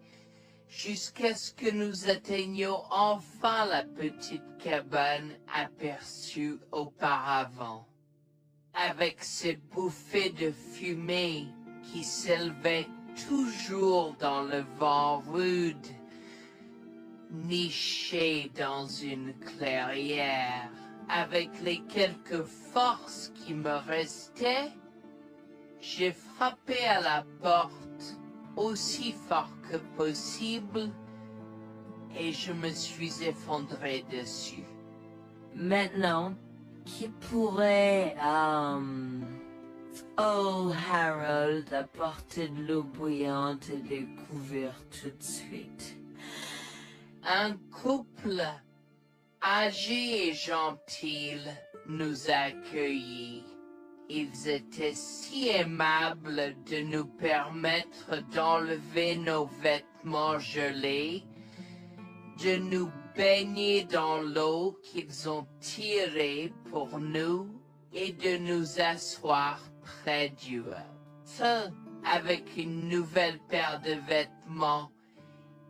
[SPEAKER 3] jusqu'à ce que nous atteignions enfin la petite cabane aperçue auparavant, avec ses bouffées de fumée qui s'élevaient toujours dans le vent rude, nichée dans une clairière. Avec les quelques forces qui me restaient, j'ai frappé à la porte aussi fort que possible et je me suis effondré dessus.
[SPEAKER 6] Maintenant, qui pourrait, oh Harold, apporter de l'eau bouillante et des couverts tout de suite?
[SPEAKER 3] Un couple âgé et gentil nous a accueillis. Ils étaient si aimables de nous permettre d'enlever nos vêtements gelés, de nous baigner dans l'eau qu'ils ont tirée pour nous et de nous asseoir près du feu avec une nouvelle paire de vêtements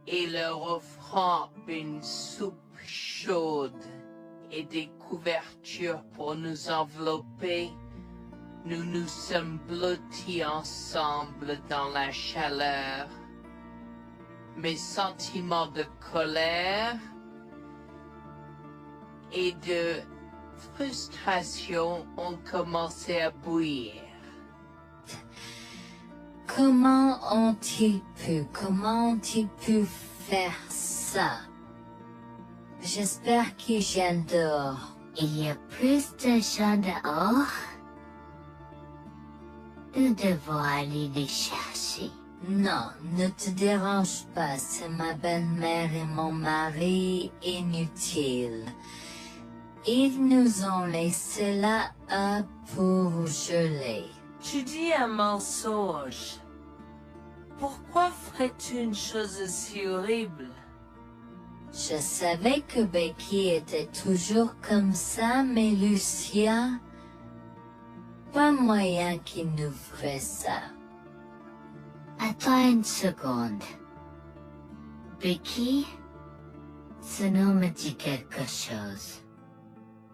[SPEAKER 3] et leur offrant une soupe chaude et des couvertures pour nous envelopper. Nous nous sommes blottis ensemble dans la chaleur. Mes sentiments de colère et de frustration ont commencé à bouillir.
[SPEAKER 4] Comment ont-ils pu faire ça? J'espère qu'ils viennent dehors.
[SPEAKER 5] Il y a plus de gens dehors? Nous devons aller les chercher.
[SPEAKER 4] Non, ne te dérange pas, c'est ma belle-mère et mon mari inutiles. Ils nous ont laissé là pour geler.
[SPEAKER 6] Tu dis un mensonge. Pourquoi ferais-tu une chose si horrible?
[SPEAKER 4] Je savais que Becky était toujours comme ça, mais Lucia... Pas moyen qu'il nous ferait ça.
[SPEAKER 5] Attends une seconde. Becky, ce nom me dit quelque chose.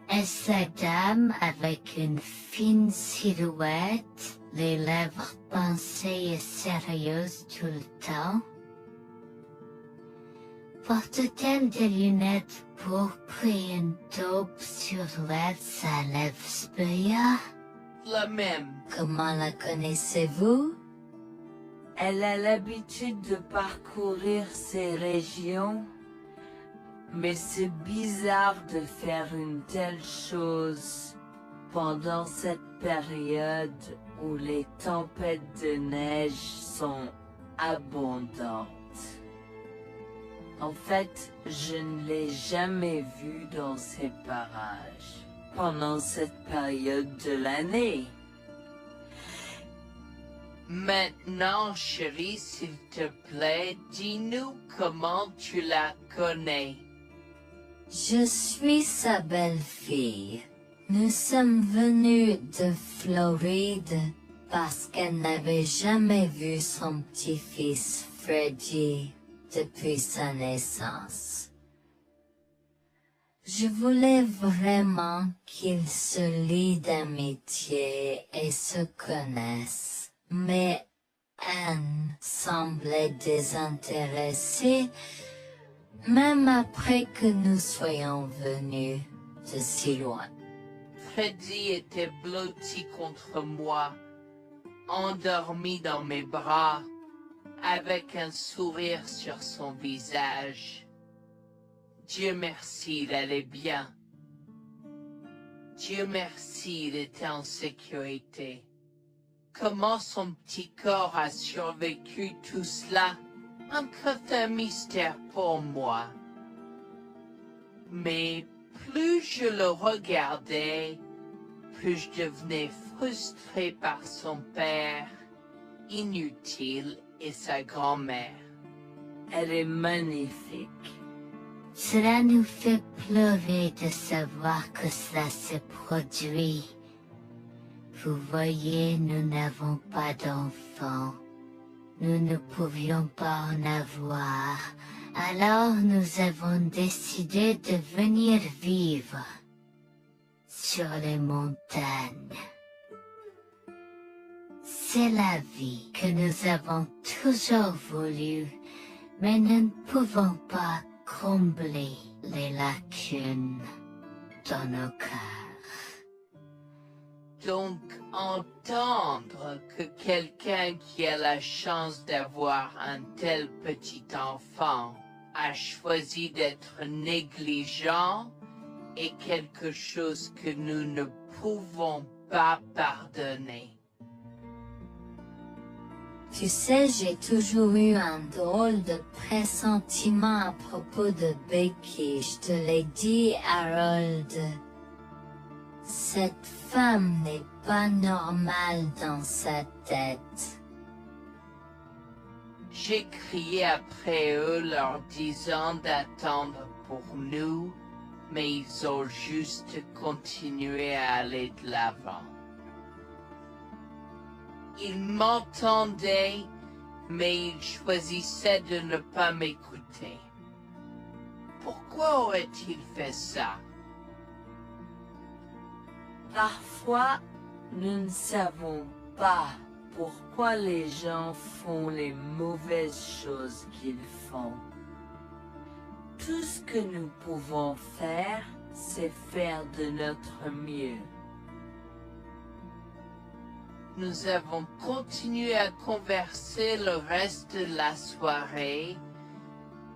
[SPEAKER 5] Est-ce la dame avec une fine silhouette, les lèvres pincées et sérieuses tout le temps? Porte-t-elle des lunettes pourpres et une taupe sur l'aide sa lèvre spéa?
[SPEAKER 3] La même.
[SPEAKER 4] Comment la connaissez-vous?
[SPEAKER 6] Elle a l'habitude de parcourir ces régions, mais c'est bizarre de faire une telle chose pendant cette période où les tempêtes de neige sont abondantes. En fait, je ne l'ai jamais vue dans ces parages pendant cette période de l'année.
[SPEAKER 3] Maintenant, chérie, s'il te plaît, dis-nous comment tu la connais.
[SPEAKER 4] Je suis sa belle-fille. Nous sommes venus de Floride parce qu'elle n'avait jamais vu son petit-fils Freddy depuis sa naissance. Je voulais vraiment qu'ils se lient d'amitié et se connaissent, mais Anne semblait désintéressée, même après que nous soyons venus de si loin.
[SPEAKER 3] Freddy était blotti contre moi, endormi dans mes bras, avec un sourire sur son visage. Dieu merci, il allait bien. Dieu merci, il était en sécurité. Comment son petit corps a survécu tout cela? Encore un mystère pour moi. Mais plus je le regardais, plus je devenais frustré par son père, inutile, et sa grand-mère.
[SPEAKER 6] Elle est magnifique.
[SPEAKER 5] Cela nous fait pleurer de savoir que cela s'est produit. Vous voyez, nous n'avons pas d'enfants. Nous ne pouvions pas en avoir. Alors nous avons décidé de venir vivre sur les montagnes. C'est la vie que nous avons toujours voulu, mais nous ne pouvons pas combler les lacunes dans nos cœurs.
[SPEAKER 3] Donc, entendre que quelqu'un qui a la chance d'avoir un tel petit enfant a choisi d'être négligent est quelque chose que nous ne pouvons pas pardonner.
[SPEAKER 4] Tu sais, j'ai toujours eu un drôle de pressentiment à propos de Becky, je te l'ai dit, Harold. Cette femme n'est pas normale dans sa tête.
[SPEAKER 3] J'ai crié après eux leur disant d'attendre pour nous, mais ils ont juste continué à aller de l'avant. Ils m'entendaient, mais ils choisissaient de ne pas m'écouter. Pourquoi aurait-il fait ça?
[SPEAKER 6] Parfois, nous ne savons pas pourquoi les gens font les mauvaises choses qu'ils font. Tout ce que nous pouvons faire, c'est faire de notre mieux.
[SPEAKER 3] Nous avons continué à converser le reste de la soirée,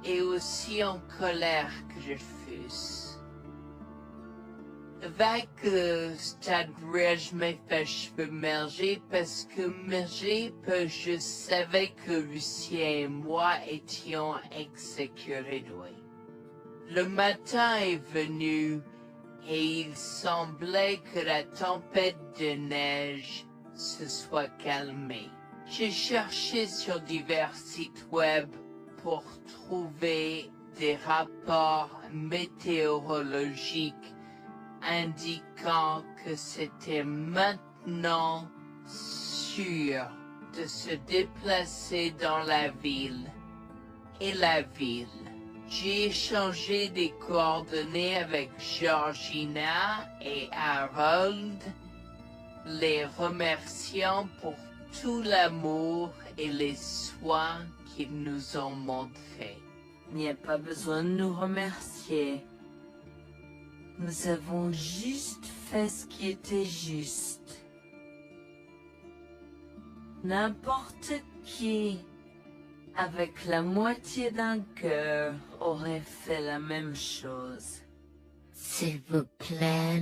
[SPEAKER 3] et aussi en colère que je fusse. Avec le stade où je m'ai fait cheveux merger parce que je savais que Lucien et moi étions exécutés. Le matin est venu et il semblait que la tempête de neige se soit calmée. J'ai cherché sur divers sites web pour trouver des rapports météorologiques indiquant que c'était maintenant sûr de se déplacer dans la ville et la ville. J'ai échangé des coordonnées avec Georgina et Harold, les remerciant pour tout l'amour et les soins qu'ils nous ont montrés.
[SPEAKER 6] Il n'y a pas besoin de nous remercier. Nous avons juste fait ce qui était juste. N'importe qui, avec la moitié d'un cœur, aurait fait la même chose.
[SPEAKER 5] S'il vous plaît,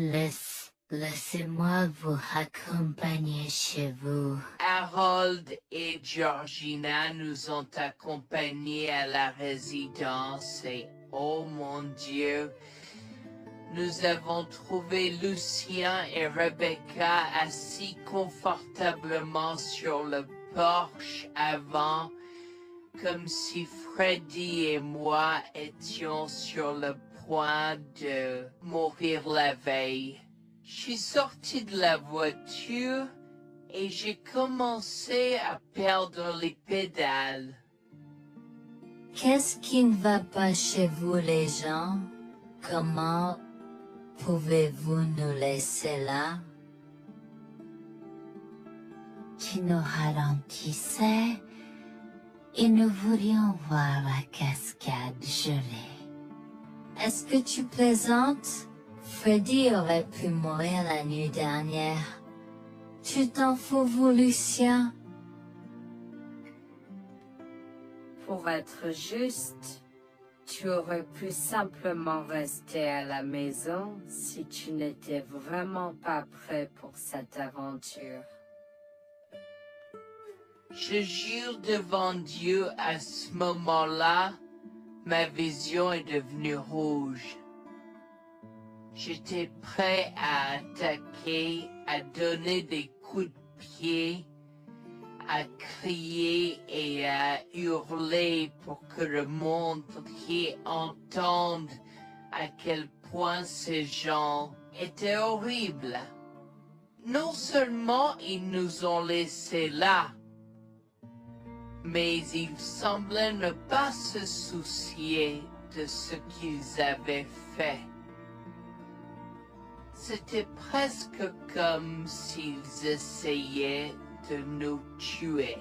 [SPEAKER 5] laissez-moi vous accompagner chez vous.
[SPEAKER 3] Harold et Georgina nous ont accompagnés à la résidence et, oh mon Dieu, nous avons trouvé Lucien et Rebecca assis confortablement sur le porche avant, comme si Freddy et moi étions sur le point de mourir la veille. Je suis sorti de la voiture et j'ai commencé à perdre les pédales.
[SPEAKER 4] Qu'est-ce qui ne va pas chez vous, les gens? Comment pouvez-vous nous laisser là?
[SPEAKER 5] Tu nous ralentissais et nous voulions voir la cascade gelée.
[SPEAKER 4] Est-ce que tu plaisantes? Freddy aurait pu mourir la nuit dernière. Tu t'en fous, vous, Lucien?
[SPEAKER 6] Pour être juste, tu aurais pu simplement rester à la maison si tu n'étais vraiment pas prêt pour cette aventure.
[SPEAKER 3] Je jure devant Dieu, à ce moment-là, ma vision est devenue rouge. J'étais prêt à attaquer, à donner des coups de pied, à crier et à hurler pour que le monde entier entende à quel point ces gens étaient horribles. Non seulement ils nous ont laissés là, mais ils semblaient ne pas se soucier de ce qu'ils avaient fait. C'était presque comme s'ils essayaient de nous tuer.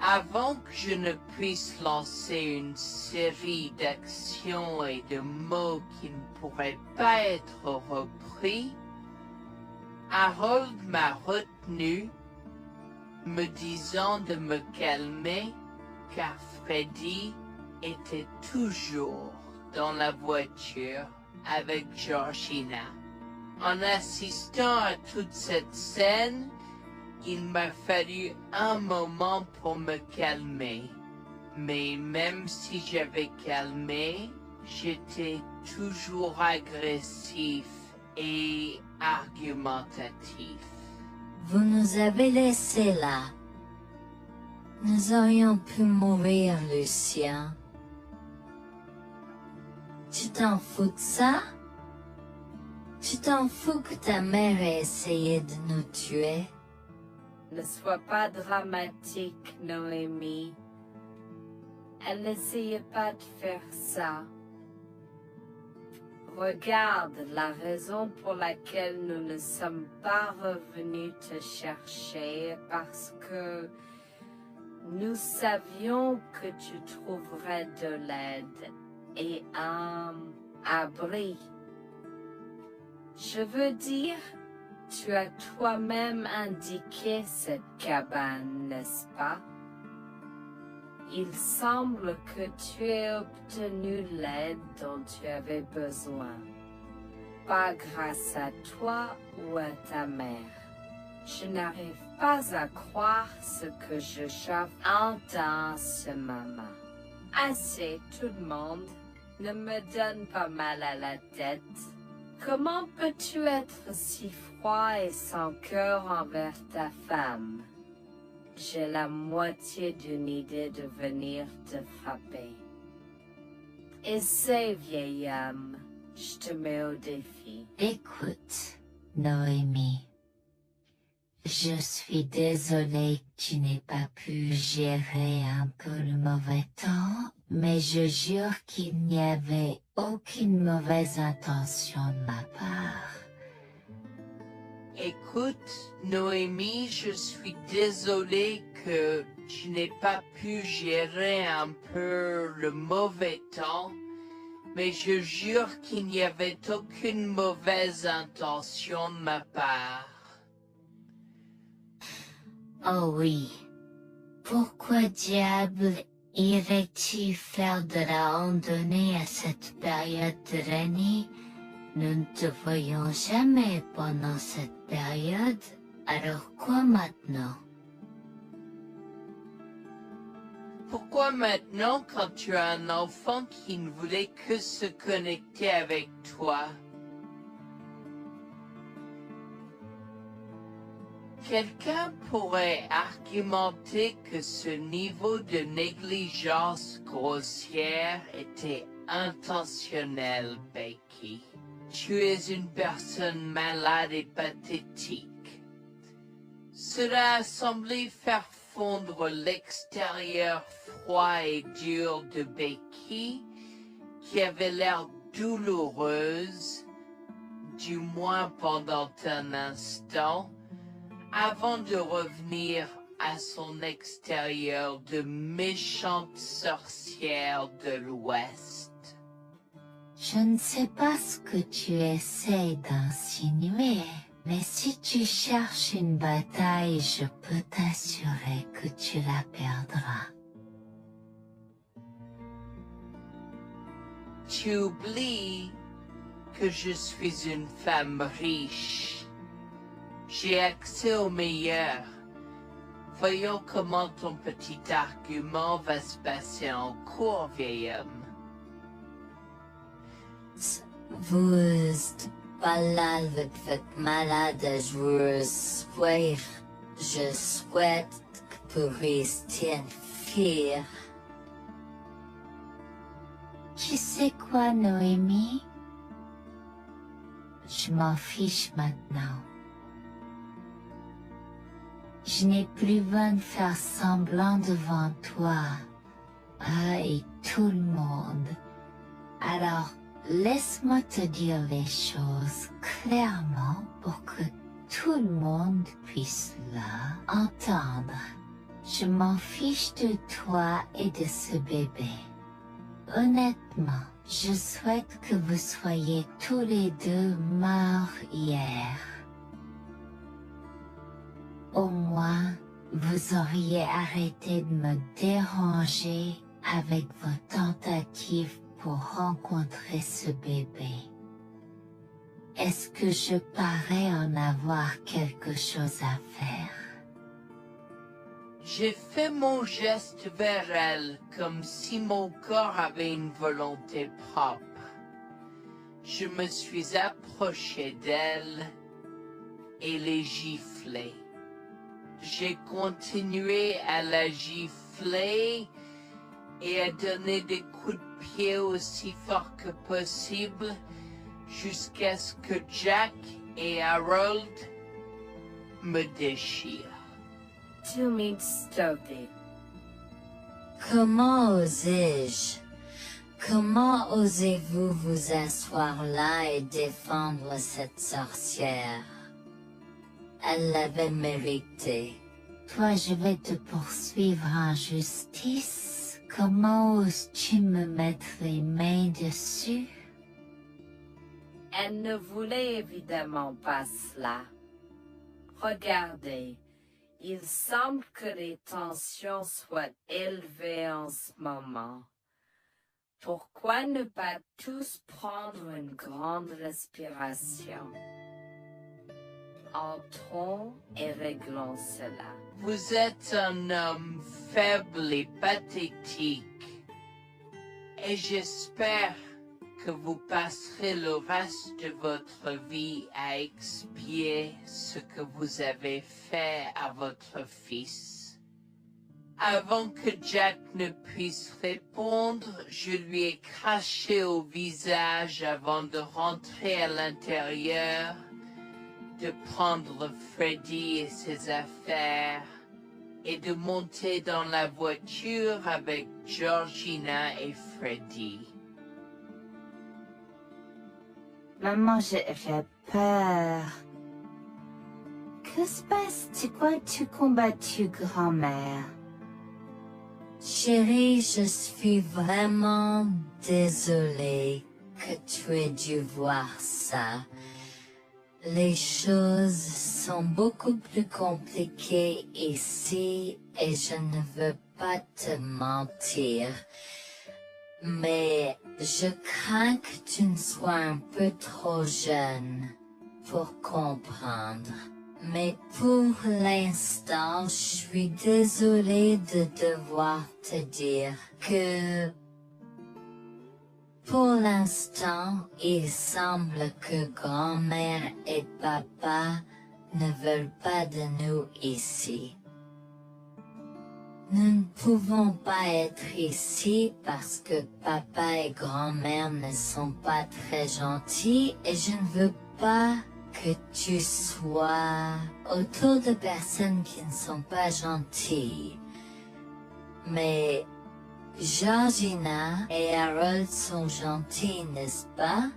[SPEAKER 3] Avant que je ne puisse lancer une série d'actions et de mots qui ne pourraient pas être repris, Harold m'a retenu, me disant de me calmer, car Freddy était toujours dans la voiture avec Georgina. En assistant à toute cette scène, il m'a fallu un moment pour me calmer. Mais même si j'avais calmé, j'étais toujours agressif et argumentatif.
[SPEAKER 4] Vous nous avez laissés là. Nous aurions pu mourir, Lucien. Tu t'en fous de ça? Tu t'en fous que ta mère ait essayé de nous tuer?
[SPEAKER 6] Ne sois pas dramatique, Noémie. Elle n'essayait pas de faire ça. Regarde, la raison pour laquelle nous ne sommes pas revenus te chercher, parce que nous savions que tu trouverais de l'aide et un abri. Je veux dire, tu as toi-même indiqué cette cabane, n'est-ce pas? Il semble que tu aies obtenu l'aide dont tu avais besoin. Pas grâce à toi ou à ta mère. Je n'arrive pas à croire ce que je entends ce moment. Assez, tout le monde. Ne me donne pas mal à la tête. Comment peux-tu être si froid et sans cœur envers ta femme? J'ai la moitié d'une idée de venir te frapper. Essaie, vieil homme. Je te mets au défi.
[SPEAKER 5] Écoute, Noémie. Je suis désolée que tu n'aies pas pu gérer un peu le mauvais temps, mais je jure qu'il n'y avait aucune mauvaise intention de ma part.
[SPEAKER 3] Écoute, Noémie, je suis désolée que tu n'aies pas pu gérer un peu le mauvais temps, mais je jure qu'il n'y avait aucune mauvaise intention de ma part.
[SPEAKER 5] Oh oui. Pourquoi diable irais-tu faire de la randonnée à cette période de l'année? Nous ne te voyons jamais pendant cette période, alors quoi maintenant?
[SPEAKER 3] Pourquoi maintenant quand tu as un enfant qui ne voulait que se connecter avec toi? Quelqu'un pourrait argumenter que ce niveau de négligence grossière était intentionnel, Becky. Tu es une personne malade et pathétique. Cela a semblé faire fondre l'extérieur froid et dur de Becky, qui avait l'air douloureuse, du moins pendant un instant, avant de revenir à son extérieur de méchante sorcière de l'Ouest.
[SPEAKER 5] Je ne sais pas ce que tu essaies d'insinuer, mais si tu cherches une bataille, je peux t'assurer que tu la perdras.
[SPEAKER 3] Tu oublies que je suis une femme riche. J'ai accès au meilleur. Voyons comment ton petit argument va se passer en cours, vieil homme.
[SPEAKER 4] Vous êtes malade avec votre malade, je souhaite que vous restiez une fille.
[SPEAKER 5] Tu sais quoi, Noémie? Je m'en fiche maintenant. Je n'ai plus besoin de faire semblant devant toi et tout le monde. Alors, laisse-moi te dire les choses clairement pour que tout le monde puisse entendre. Je m'en fiche de toi et de ce bébé. Honnêtement, je souhaite que vous soyez tous les deux morts hier. Au moins, vous auriez arrêté de me déranger avec vos tentatives pour rencontrer ce bébé. Est-ce que je parais en avoir quelque chose à faire?
[SPEAKER 3] J'ai fait mon geste vers elle comme si mon corps avait une volonté propre. Je me suis approché d'elle et l'ai giflée. J'ai continué à la gifler et à donner des coups de pied aussi fort que possible jusqu'à ce que Jack et Harold me déchirent.
[SPEAKER 6] Tu m'as stoppé.
[SPEAKER 4] Comment osais-je? Comment osez-vous vous asseoir là et défendre cette sorcière? Elle l'avait mérité.
[SPEAKER 5] Toi, je vais te poursuivre en justice. Comment oses-tu me mettre les mains dessus?
[SPEAKER 6] Elle ne voulait évidemment pas cela. Regardez, il semble que les tensions soient élevées en ce moment. Pourquoi ne pas tous prendre une grande respiration? Entrons et réglons cela.
[SPEAKER 3] Vous êtes un homme faible et pathétique, et j'espère que vous passerez le reste de votre vie à expier ce que vous avez fait à votre fils. Avant que Jack ne puisse répondre, je lui ai craché au visage avant de rentrer à l'intérieur, de prendre Freddy et ses affaires, et de monter dans la voiture avec Georgina et Freddy.
[SPEAKER 5] Maman, j'ai peur. Que se passe-t-il? Pourquoi tu combattu grand-mère?
[SPEAKER 4] Chérie, je suis vraiment désolée que tu aies dû voir ça. Les choses sont beaucoup plus compliquées ici et je ne veux pas te mentir. Mais je crains que tu ne sois un peu trop jeune pour comprendre. Mais pour l'instant, je suis désolée de devoir te dire que pour l'instant, il semble que grand-mère et papa ne veulent pas de nous ici. Nous ne pouvons pas être ici parce que papa et grand-mère ne sont pas très gentils et je ne veux pas que tu sois autour de personnes qui ne sont pas gentilles. Mais Georgina et Harold sont gentils, n'est-ce pas?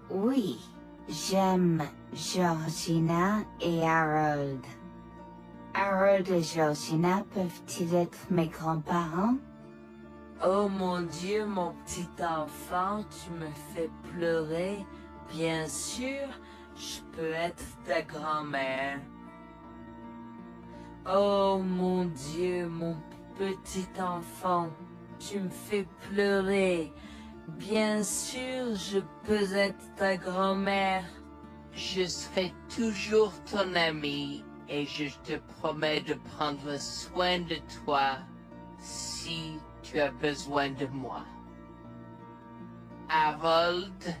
[SPEAKER 5] Oui, j'aime Georgina et Harold. Harold et Georgina peuvent-ils être mes grands-parents?
[SPEAKER 6] Oh mon Dieu, mon petit enfant, tu me fais pleurer. Bien sûr, je peux être ta grand-mère. Oh mon Dieu, mon petit enfant, tu me fais pleurer. Bien sûr, je peux être ta grand-mère.
[SPEAKER 3] Je serai toujours ton ami et je te promets de prendre soin de toi si tu as besoin de moi. Harold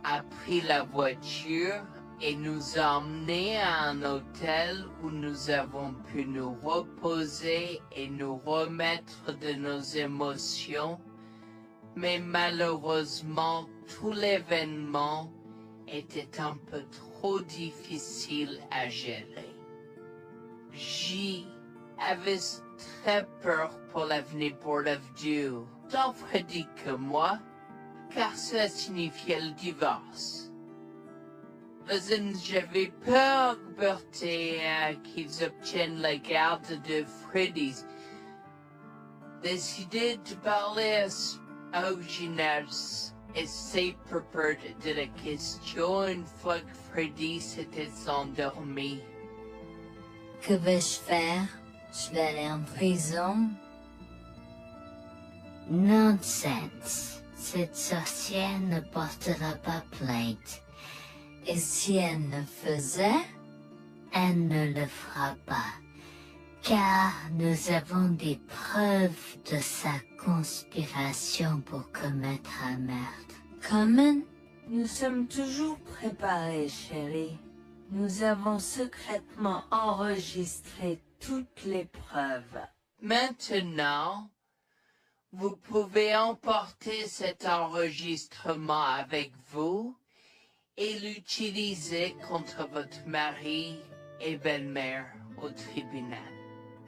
[SPEAKER 3] a pris la voiture et nous a emmenés à un hôtel où nous avons pu nous reposer et nous remettre de nos émotions, mais malheureusement tout l'événement était un peu trop difficile à gérer. J'y avais très peur pour l'avenir Bourne-Dieu, tant Freddy que moi, car cela signifiait le divorce. Mais j'avais peur, Bertie, qu'ils obtiennent la garde de Freddy. Décidé de parler au gymnase et c'est peur de la question une fois que Freddy s'était endormi.
[SPEAKER 4] Que vais-je faire? Je vais aller en prison?
[SPEAKER 5] Nonsense. Cette sorcière ne portera pas plainte.
[SPEAKER 4] Et si elle ne faisait?
[SPEAKER 5] Elle ne le fera pas, car nous avons des preuves de sa conspiration pour commettre un meurtre.
[SPEAKER 4] Comment?
[SPEAKER 6] Nous sommes toujours préparés, chérie. Nous avons secrètement enregistré toutes les preuves.
[SPEAKER 3] Maintenant, vous pouvez emporter cet enregistrement avec vous et l'utiliser contre votre mari et belle-mère au tribunal.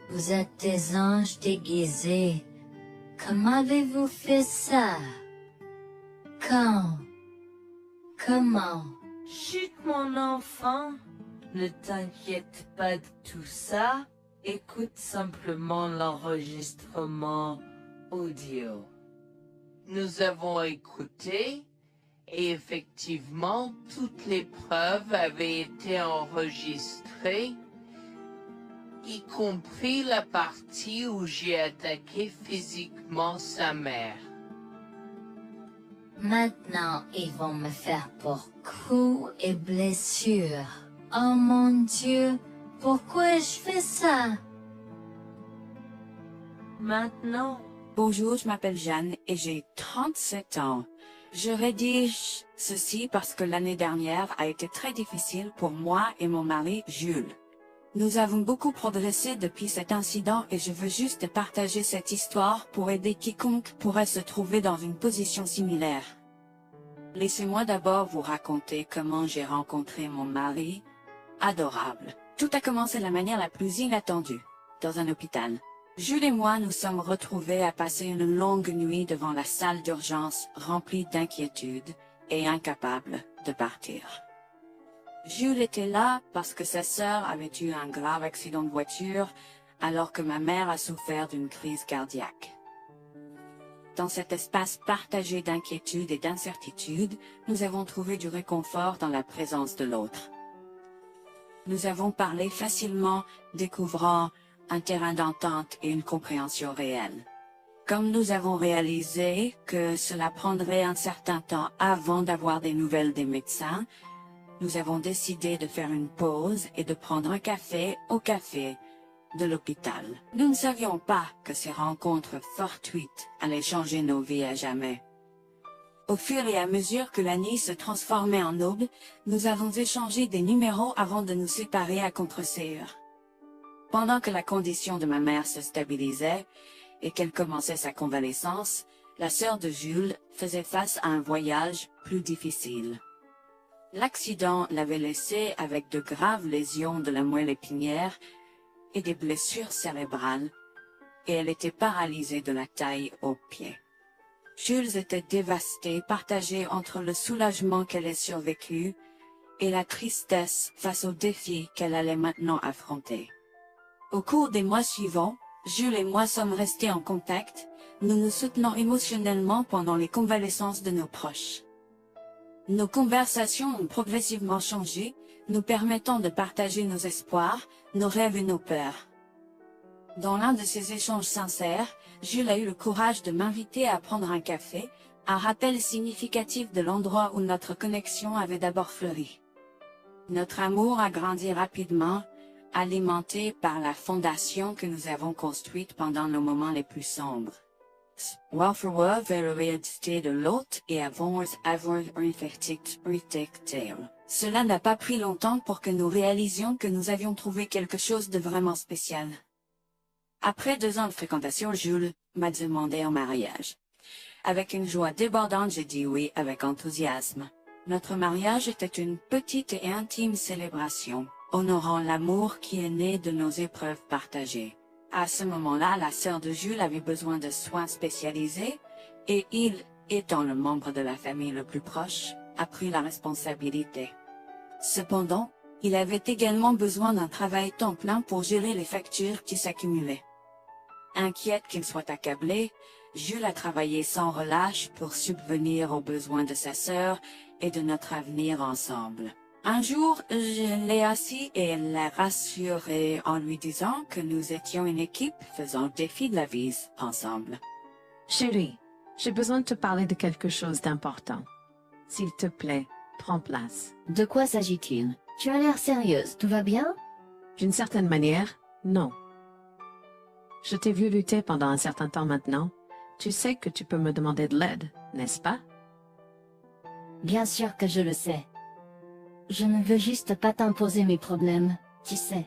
[SPEAKER 4] Vous êtes des anges déguisés. Comment avez-vous fait ça? Quand? Comment?
[SPEAKER 6] Chut, mon enfant, ne t'inquiète pas de tout ça. Écoute simplement l'enregistrement audio.
[SPEAKER 3] Nous avons écouté et effectivement toutes les preuves avaient été enregistrées, y compris la partie où j'ai attaqué physiquement sa mère.
[SPEAKER 4] Maintenant, ils vont me faire pour coups et blessures. Oh mon Dieu, pourquoi je fais ça?
[SPEAKER 6] Maintenant,
[SPEAKER 7] Bonjour, je m'appelle Jeanne et j'ai 37 ans. Je rédige ceci parce que l'année dernière a été très difficile pour moi et mon mari Jules. Nous avons beaucoup progressé depuis cet incident et je veux juste partager cette histoire pour aider quiconque pourrait se trouver dans une position similaire. Laissez-moi d'abord vous raconter comment j'ai rencontré mon mari, adorable. Tout a commencé de la manière la plus inattendue, dans un hôpital. Jules et moi nous sommes retrouvés à passer une longue nuit devant la salle d'urgence remplie d'inquiétude et incapables de partir. Jules était là parce que sa sœur avait eu un grave accident de voiture alors que ma mère a souffert d'une crise cardiaque. Dans cet espace partagé d'inquiétude et d'incertitude, nous avons trouvé du réconfort dans la présence de l'autre. Nous avons parlé facilement, découvrant un terrain d'entente et une compréhension réelle. Comme nous avons réalisé que cela prendrait un certain temps avant d'avoir des nouvelles des médecins, nous avons décidé de faire une pause et de prendre un café au café de l'hôpital. Nous ne savions pas que ces rencontres fortuites allaient changer nos vies à jamais. Au fur et à mesure que la nuit se transformait en aube, nous avons échangé des numéros avant de nous séparer à contre-sœur. Pendant que la condition de ma mère se stabilisait et qu'elle commençait sa convalescence, la sœur de Jules faisait face à un voyage plus difficile. L'accident l'avait laissée avec de graves lésions de la moelle épinière et des blessures cérébrales, et elle était paralysée de la taille aux pieds. Jules était dévasté, partagé entre le soulagement qu'elle ait survécu et la tristesse face aux défis qu'elle allait maintenant affronter. Au cours des mois suivants, Jules et moi sommes restés en contact, nous nous soutenons émotionnellement pendant les convalescences de nos proches. Nos conversations ont progressivement changé, nous permettant de partager nos espoirs, nos rêves et nos peurs. Dans l'un de ces échanges sincères, Jules a eu le courage de m'inviter à prendre un café, un rappel significatif de l'endroit où notre connexion avait d'abord fleuri. Notre amour a grandi rapidement, alimenté par la fondation que nous avons construite pendant nos moments les plus sombres. Welfare vers l'identité de l'autre et avons avoir réfléchi. Cela n'a pas pris longtemps pour que nous réalisions que nous avions trouvé quelque chose de vraiment spécial. Après 2 ans de fréquentation, Jules m'a demandé en mariage. Avec une joie débordante, j'ai dit oui avec enthousiasme. Notre mariage était une petite et intime célébration, honorant l'amour qui est né de nos épreuves partagées. À ce moment-là, la sœur de Jules avait besoin de soins spécialisés et il, étant le membre de la famille le plus proche, a pris la responsabilité. Cependant, il avait également besoin d'un travail temps plein pour gérer les factures qui s'accumulaient. Inquiète qu'il soit accablé, Jules a travaillé sans relâche pour subvenir aux besoins de sa sœur et de notre avenir ensemble. Un jour, je l'ai assis et l'ai rassuré en lui disant que nous étions une équipe faisant le défi de la vie ensemble.
[SPEAKER 8] Chérie, j'ai besoin de te parler de quelque chose d'important. S'il te plaît, prends place.
[SPEAKER 5] De quoi s'agit-il? Tu as l'air sérieuse, tout va bien?
[SPEAKER 8] D'une certaine manière, non. Je t'ai vu lutter pendant un certain temps maintenant. Tu sais que tu peux me demander de l'aide, n'est-ce pas?
[SPEAKER 5] Bien sûr que je le sais. Je ne veux juste pas t'imposer mes problèmes, tu sais.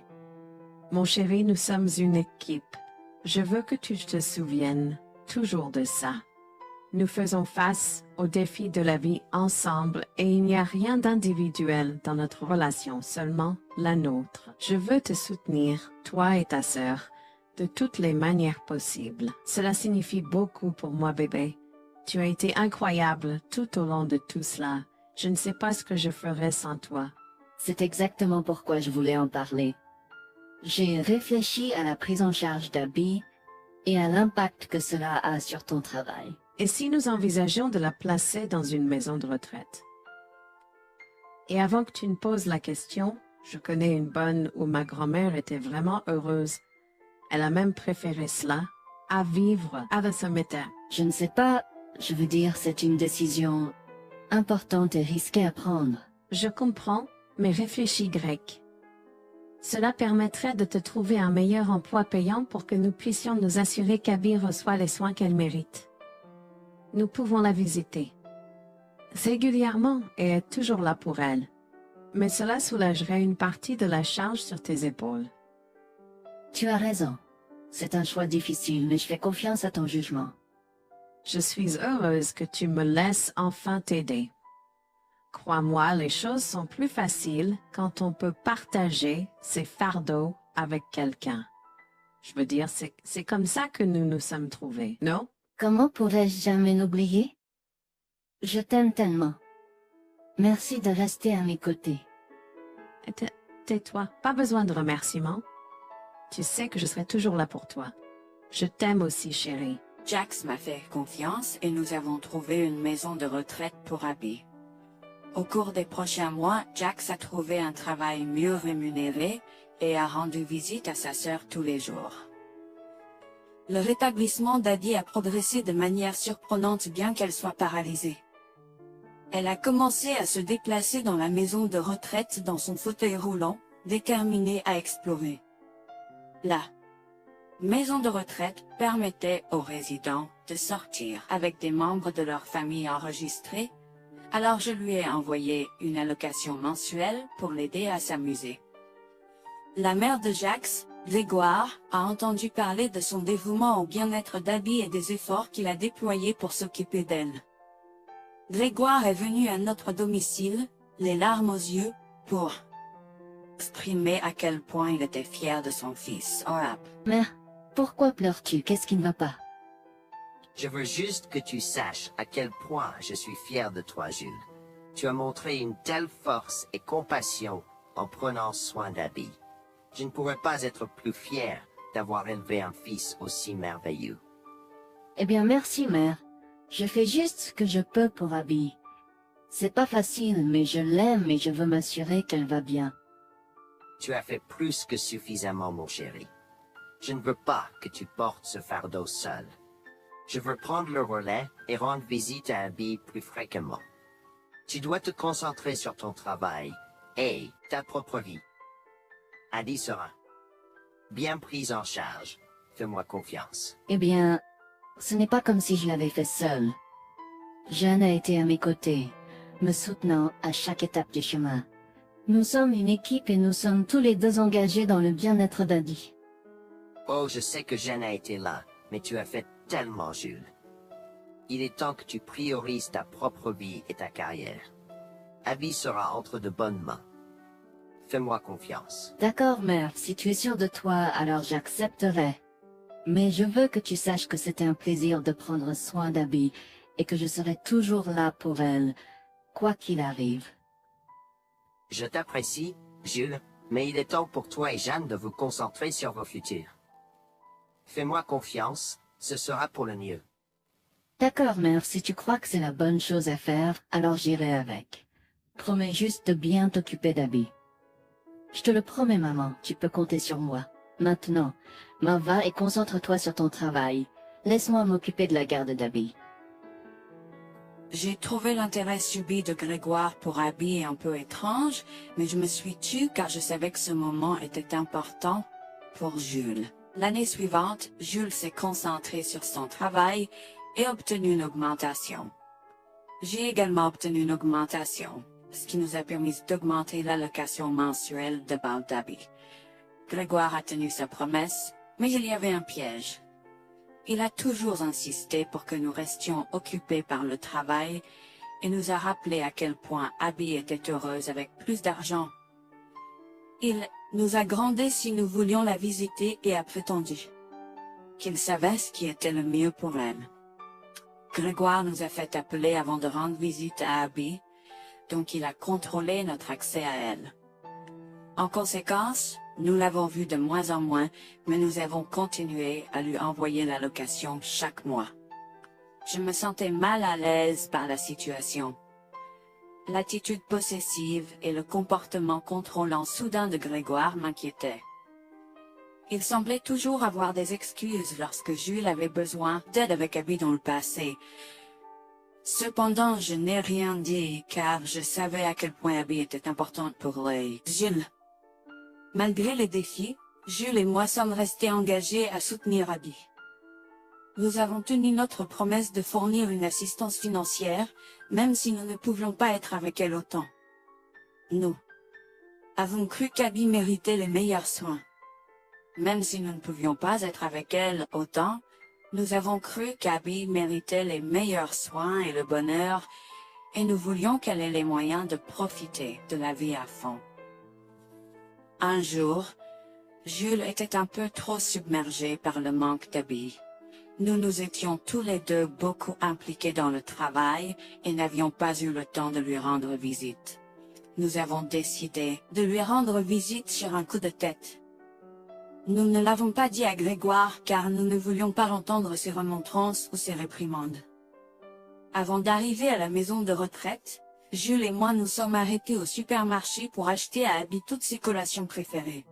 [SPEAKER 8] Mon chéri, nous sommes une équipe. Je veux que tu te souviennes toujours de ça. Nous faisons face aux défis de la vie ensemble et il n'y a rien d'individuel dans notre relation, seulement la nôtre. Je veux te soutenir, toi et ta sœur, de toutes les manières possibles. Cela signifie beaucoup pour moi, bébé. Tu as été incroyable tout au long de tout cela. Je ne sais pas ce que je ferais sans toi.
[SPEAKER 5] C'est exactement pourquoi je voulais en parler. J'ai réfléchi à la prise en charge d'Abby et à l'impact que cela a sur ton travail.
[SPEAKER 8] Et si nous envisageons de la placer dans une maison de retraite? Et avant que tu ne poses la question, je connais une bonne où ma grand-mère était vraiment heureuse. Elle a même préféré cela à vivre avec son métier.
[SPEAKER 5] Je ne sais pas, je veux dire, c'est une décision importante et risquée à prendre.
[SPEAKER 8] Je comprends, mais réfléchis grec. Cela permettrait de te trouver un meilleur emploi payant pour que nous puissions nous assurer qu'Abby reçoit les soins qu'elle mérite. Nous pouvons la visiter régulièrement et être toujours là pour elle. Mais cela soulagerait une partie de la charge sur tes épaules.
[SPEAKER 5] Tu as raison. C'est un choix difficile, mais je fais confiance à ton jugement.
[SPEAKER 8] Je suis heureuse que tu me laisses enfin t'aider. Crois-moi, les choses sont plus faciles quand on peut partager ses fardeaux avec quelqu'un. Je veux dire, c'est comme ça que nous nous sommes trouvés, non?
[SPEAKER 5] Comment pourrais-je jamais l'oublier? Je t'aime tellement. Merci de rester à mes côtés.
[SPEAKER 8] Tais-toi, pas besoin de remerciements. Tu sais que je serai toujours là pour toi. Je t'aime aussi, chérie.
[SPEAKER 7] Jax m'a fait confiance et nous avons trouvé une maison de retraite pour Abby. Au cours des prochains mois, Jax a trouvé un travail mieux rémunéré et a rendu visite à sa sœur tous les jours. Le rétablissement d'Abby a progressé de manière surprenante bien qu'elle soit paralysée. Elle a commencé à se déplacer dans la maison de retraite dans son fauteuil roulant, déterminée à explorer. La maison de retraite permettait aux résidents de sortir avec des membres de leur famille enregistrés, alors je lui ai envoyé une allocation mensuelle pour l'aider à s'amuser. La mère de Jax, Grégoire, a entendu parler de son dévouement au bien-être d'Abby et des efforts qu'il a déployés pour s'occuper d'elle. Grégoire est venu à notre domicile, les larmes aux yeux, pour exprimer à quel point il était fier de son fils.
[SPEAKER 5] Mère, pourquoi pleures-tu? Qu'est-ce qui ne va pas?
[SPEAKER 9] Je veux juste que tu saches à quel point je suis fier de toi, Jules. Tu as montré une telle force et compassion en prenant soin d'Abby. Je ne pourrais pas être plus fier d'avoir élevé un fils aussi merveilleux.
[SPEAKER 5] Eh bien, merci, mère. Je fais juste ce que je peux pour Abby. C'est pas facile, mais je l'aime et je veux m'assurer qu'elle va bien.
[SPEAKER 9] Tu as fait plus que suffisamment, mon chéri. Je ne veux pas que tu portes ce fardeau seul. Je veux prendre le relais et rendre visite à Abby plus fréquemment. Tu dois te concentrer sur ton travail et ta propre vie. Abby sera bien prise en charge. Fais-moi confiance.
[SPEAKER 5] Eh bien, ce n'est pas comme si je l'avais fait seule. Jeanne a été à mes côtés, me soutenant à chaque étape du chemin. Nous sommes une équipe et nous sommes tous les deux engagés dans le bien-être d'Abby.
[SPEAKER 9] Oh, je sais que Jeanne a été là, mais tu as fait tellement, Jules. Il est temps que tu priorises ta propre vie et ta carrière. Abby sera entre de bonnes mains. Fais-moi confiance.
[SPEAKER 5] D'accord, mère, si tu es sûre de toi, alors j'accepterai. Mais je veux que tu saches que c'était un plaisir de prendre soin d'Abby et que je serai toujours là pour elle, quoi qu'il arrive.
[SPEAKER 9] Je t'apprécie, Jules, mais il est temps pour toi et Jeanne de vous concentrer sur vos futurs. Fais-moi confiance, ce sera pour le mieux.
[SPEAKER 5] D'accord, mère, si tu crois que c'est la bonne chose à faire, alors j'irai avec. Promets juste de bien t'occuper d'Abby. Je te le promets, maman, tu peux compter sur moi. Maintenant, m'en va et concentre-toi sur ton travail. Laisse-moi m'occuper de la garde d'Abby.
[SPEAKER 7] J'ai trouvé l'intérêt subi de Grégoire pour Abby un peu étrange, mais je me suis tue car je savais que ce moment était important pour Jules. L'année suivante, Jules s'est concentré sur son travail et obtenu une augmentation. J'ai également obtenu une augmentation, ce qui nous a permis d'augmenter l'allocation mensuelle de base d'Abby. Grégoire a tenu sa promesse, mais il y avait un piège. Il a toujours insisté pour que nous restions occupés par le travail et nous a rappelé à quel point Abby était heureuse avec plus d'argent. Il nous a grondés si nous voulions la visiter et a prétendu qu'il savait ce qui était le mieux pour elle. Grégoire nous a fait appeler avant de rendre visite à Abby, donc il a contrôlé notre accès à elle. En conséquence, nous l'avons vue de moins en moins, mais nous avons continué à lui envoyer l'allocation chaque mois. Je me sentais mal à l'aise par la situation. L'attitude possessive et le comportement contrôlant soudain de Grégoire m'inquiétaient. Il semblait toujours avoir des excuses lorsque Jules avait besoin d'aide avec Abby dans le passé. Cependant, je n'ai rien dit car je savais à quel point Abby était importante pour lui. Jules, Malgré les défis, Jules et moi sommes restés engagés à soutenir Abby. Nous avons tenu notre promesse de fournir une assistance financière, même si nous ne pouvions pas être avec elle autant. Nous avons cru qu'Abby méritait les meilleurs soins. Même si nous ne pouvions pas être avec elle autant, nous avons cru qu'Abby méritait les meilleurs soins et le bonheur, et nous voulions qu'elle ait les moyens de profiter de la vie à fond. Un jour, Jules était un peu trop submergé par le manque d'Abby. Nous nous étions tous les deux beaucoup impliqués dans le travail et n'avions pas eu le temps de lui rendre visite. Nous avons décidé de lui rendre visite sur un coup de tête. Nous ne l'avons pas dit à Grégoire car nous ne voulions pas entendre ses remontrances ou ses réprimandes. Avant d'arriver à la maison de retraite, Jules et moi nous sommes arrêtés au supermarché pour acheter à Abby toutes ses collations préférées.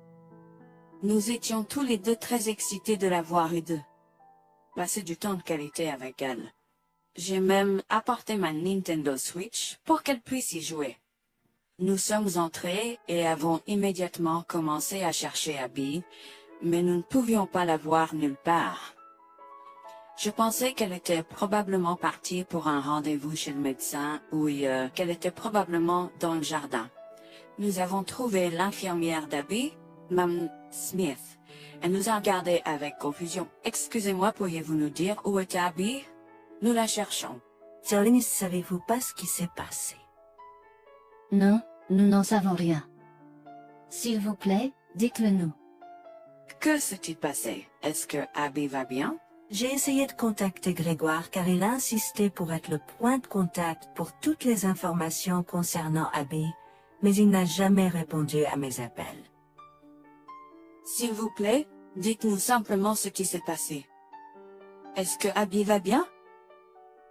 [SPEAKER 7] Nous étions tous les deux très excités de la voir et de passer du temps de qualité avec elle. J'ai même apporté ma Nintendo Switch pour qu'elle puisse y jouer. Nous sommes entrés et avons immédiatement commencé à chercher Abby, mais nous ne pouvions pas la voir nulle part. Je pensais qu'elle était probablement partie pour un rendez-vous chez le médecin ou qu'elle était probablement dans le jardin. Nous avons trouvé l'infirmière d'Abby, Mme Smith. Elle nous a regardés avec confusion. « Excusez-moi, pourriez-vous nous dire où est Abby? Nous la cherchons. »
[SPEAKER 10] Sir, ne savez-vous pas ce qui s'est passé?
[SPEAKER 5] Non, nous n'en savons rien. S'il vous plaît, dites-le nous.
[SPEAKER 7] Que s'est-il passé? Est-ce que Abby va bien?
[SPEAKER 10] J'ai essayé de contacter Grégoire car il a insisté pour être le point de contact pour toutes les informations concernant Abby, mais il n'a jamais répondu à mes appels.
[SPEAKER 7] S'il vous plaît, dites-nous simplement ce qui s'est passé. Est-ce que Abby va bien?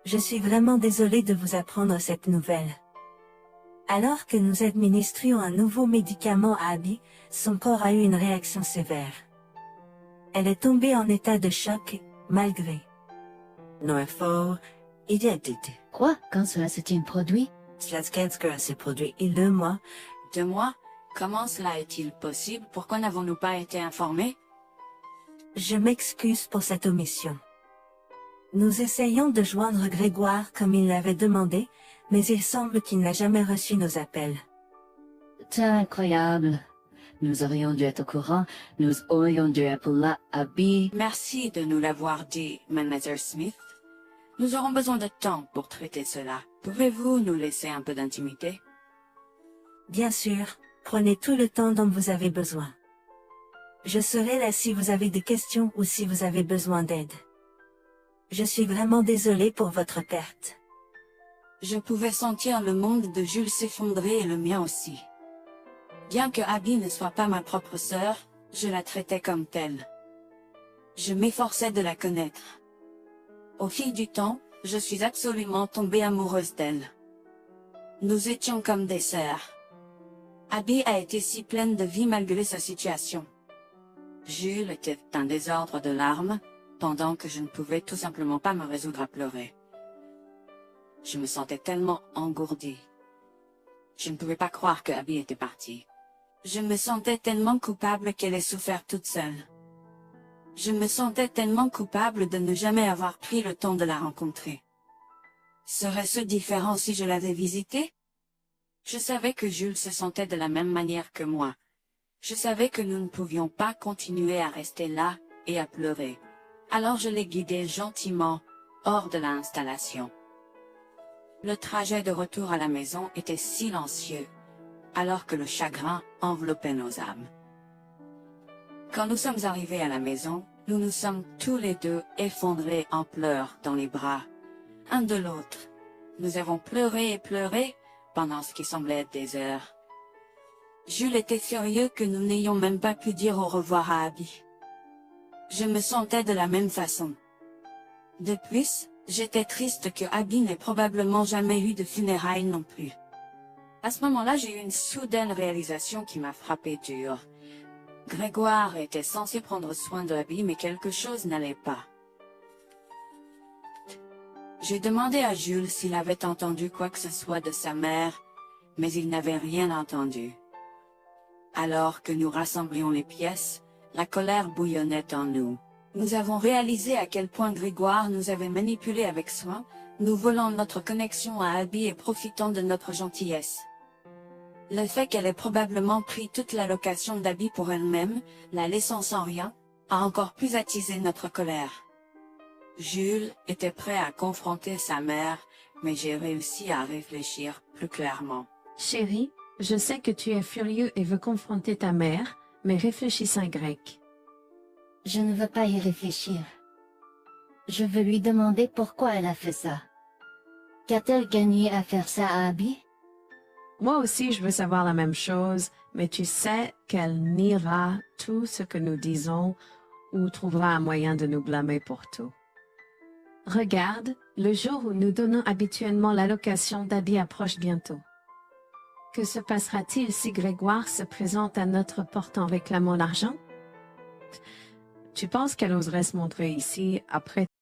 [SPEAKER 10] Je suis vraiment désolée de vous apprendre cette nouvelle. Alors que nous administrions un nouveau médicament à Abby, son corps a eu une réaction sévère. Elle est tombée en état de choc, malgré nos efforts et d'aide.
[SPEAKER 5] Quoi? Quand cela s'est-il produit?
[SPEAKER 10] Cela s'est produit il y a 2 mois.
[SPEAKER 7] 2 mois? Comment cela est-il possible? Pourquoi n'avons-nous pas été informés?
[SPEAKER 10] Je m'excuse pour cette omission. Nous essayons de joindre Grégoire comme il l'avait demandé, mais il semble qu'il n'a jamais reçu nos appels.
[SPEAKER 5] C'est incroyable. Nous aurions dû être au courant, nous aurions dû appeler Abby.
[SPEAKER 7] Merci de nous l'avoir dit, Mlle Smith. Nous aurons besoin de temps pour traiter cela. Pouvez-vous nous laisser un peu d'intimité?
[SPEAKER 10] Bien sûr, prenez tout le temps dont vous avez besoin. Je serai là si vous avez des questions ou si vous avez besoin d'aide. Je suis vraiment désolée pour votre perte.
[SPEAKER 7] Je pouvais sentir le monde de Jules s'effondrer et le mien aussi. Bien que Abby ne soit pas ma propre sœur, je la traitais comme telle. Je m'efforçais de la connaître. Au fil du temps, je suis absolument tombée amoureuse d'elle. Nous étions comme des sœurs. Abby a été si pleine de vie malgré sa situation. Jules était un désordre de larmes, pendant que je ne pouvais tout simplement pas me résoudre à pleurer. Je me sentais tellement engourdie. Je ne pouvais pas croire que Abby était partie. Je me sentais tellement coupable qu'elle ait souffert toute seule. Je me sentais tellement coupable de ne jamais avoir pris le temps de la rencontrer. Serait-ce différent si je l'avais visitée? Je savais que Jules se sentait de la même manière que moi. Je savais que nous ne pouvions pas continuer à rester là et à pleurer. Alors je l'ai guidée gentiment hors de l'installation. Le trajet de retour à la maison était silencieux, alors que le chagrin enveloppait nos âmes. Quand nous sommes arrivés à la maison, nous nous sommes tous les deux effondrés en pleurs dans les bras, un de l'autre. Nous avons pleuré et pleuré pendant ce qui semblait être des heures. Jules était furieux que nous n'ayons même pas pu dire au revoir à Abby. Je me sentais de la même façon. De plus, j'étais triste que Abby n'ait probablement jamais eu de funérailles non plus. À ce moment-là, j'ai eu une soudaine réalisation qui m'a frappé dur. Grégoire était censé prendre soin d'Abby, mais quelque chose n'allait pas. J'ai demandé à Jules s'il avait entendu quoi que ce soit de sa mère, mais il n'avait rien entendu. Alors que nous rassemblions les pièces, la colère bouillonnait en nous. Nous avons réalisé à quel point Grégoire nous avait manipulés avec soin, nous volant notre connexion à Abby et profitant de notre gentillesse. Le fait qu'elle ait probablement pris toute l'allocation d'Abby pour elle-même, la laissant sans rien, a encore plus attisé notre colère. Jules était prêt à confronter sa mère, mais j'ai réussi à réfléchir plus clairement.
[SPEAKER 8] Chérie, je sais que tu es furieux et veux confronter ta mère, mais réfléchis en grec.
[SPEAKER 5] Je ne veux pas y réfléchir. Je veux lui demander pourquoi elle a fait ça. Qu'a-t-elle gagné à faire ça à Abby?
[SPEAKER 8] Moi aussi, je veux savoir la même chose, mais tu sais qu'elle niera tout ce que nous disons ou trouvera un moyen de nous blâmer pour tout. Regarde, le jour où nous donnons habituellement l'allocation d'Abby approche bientôt. Que se passera-t-il si Grégoire se présente à notre porte en réclamant l'argent? Tu penses qu'elle oserait se montrer ici après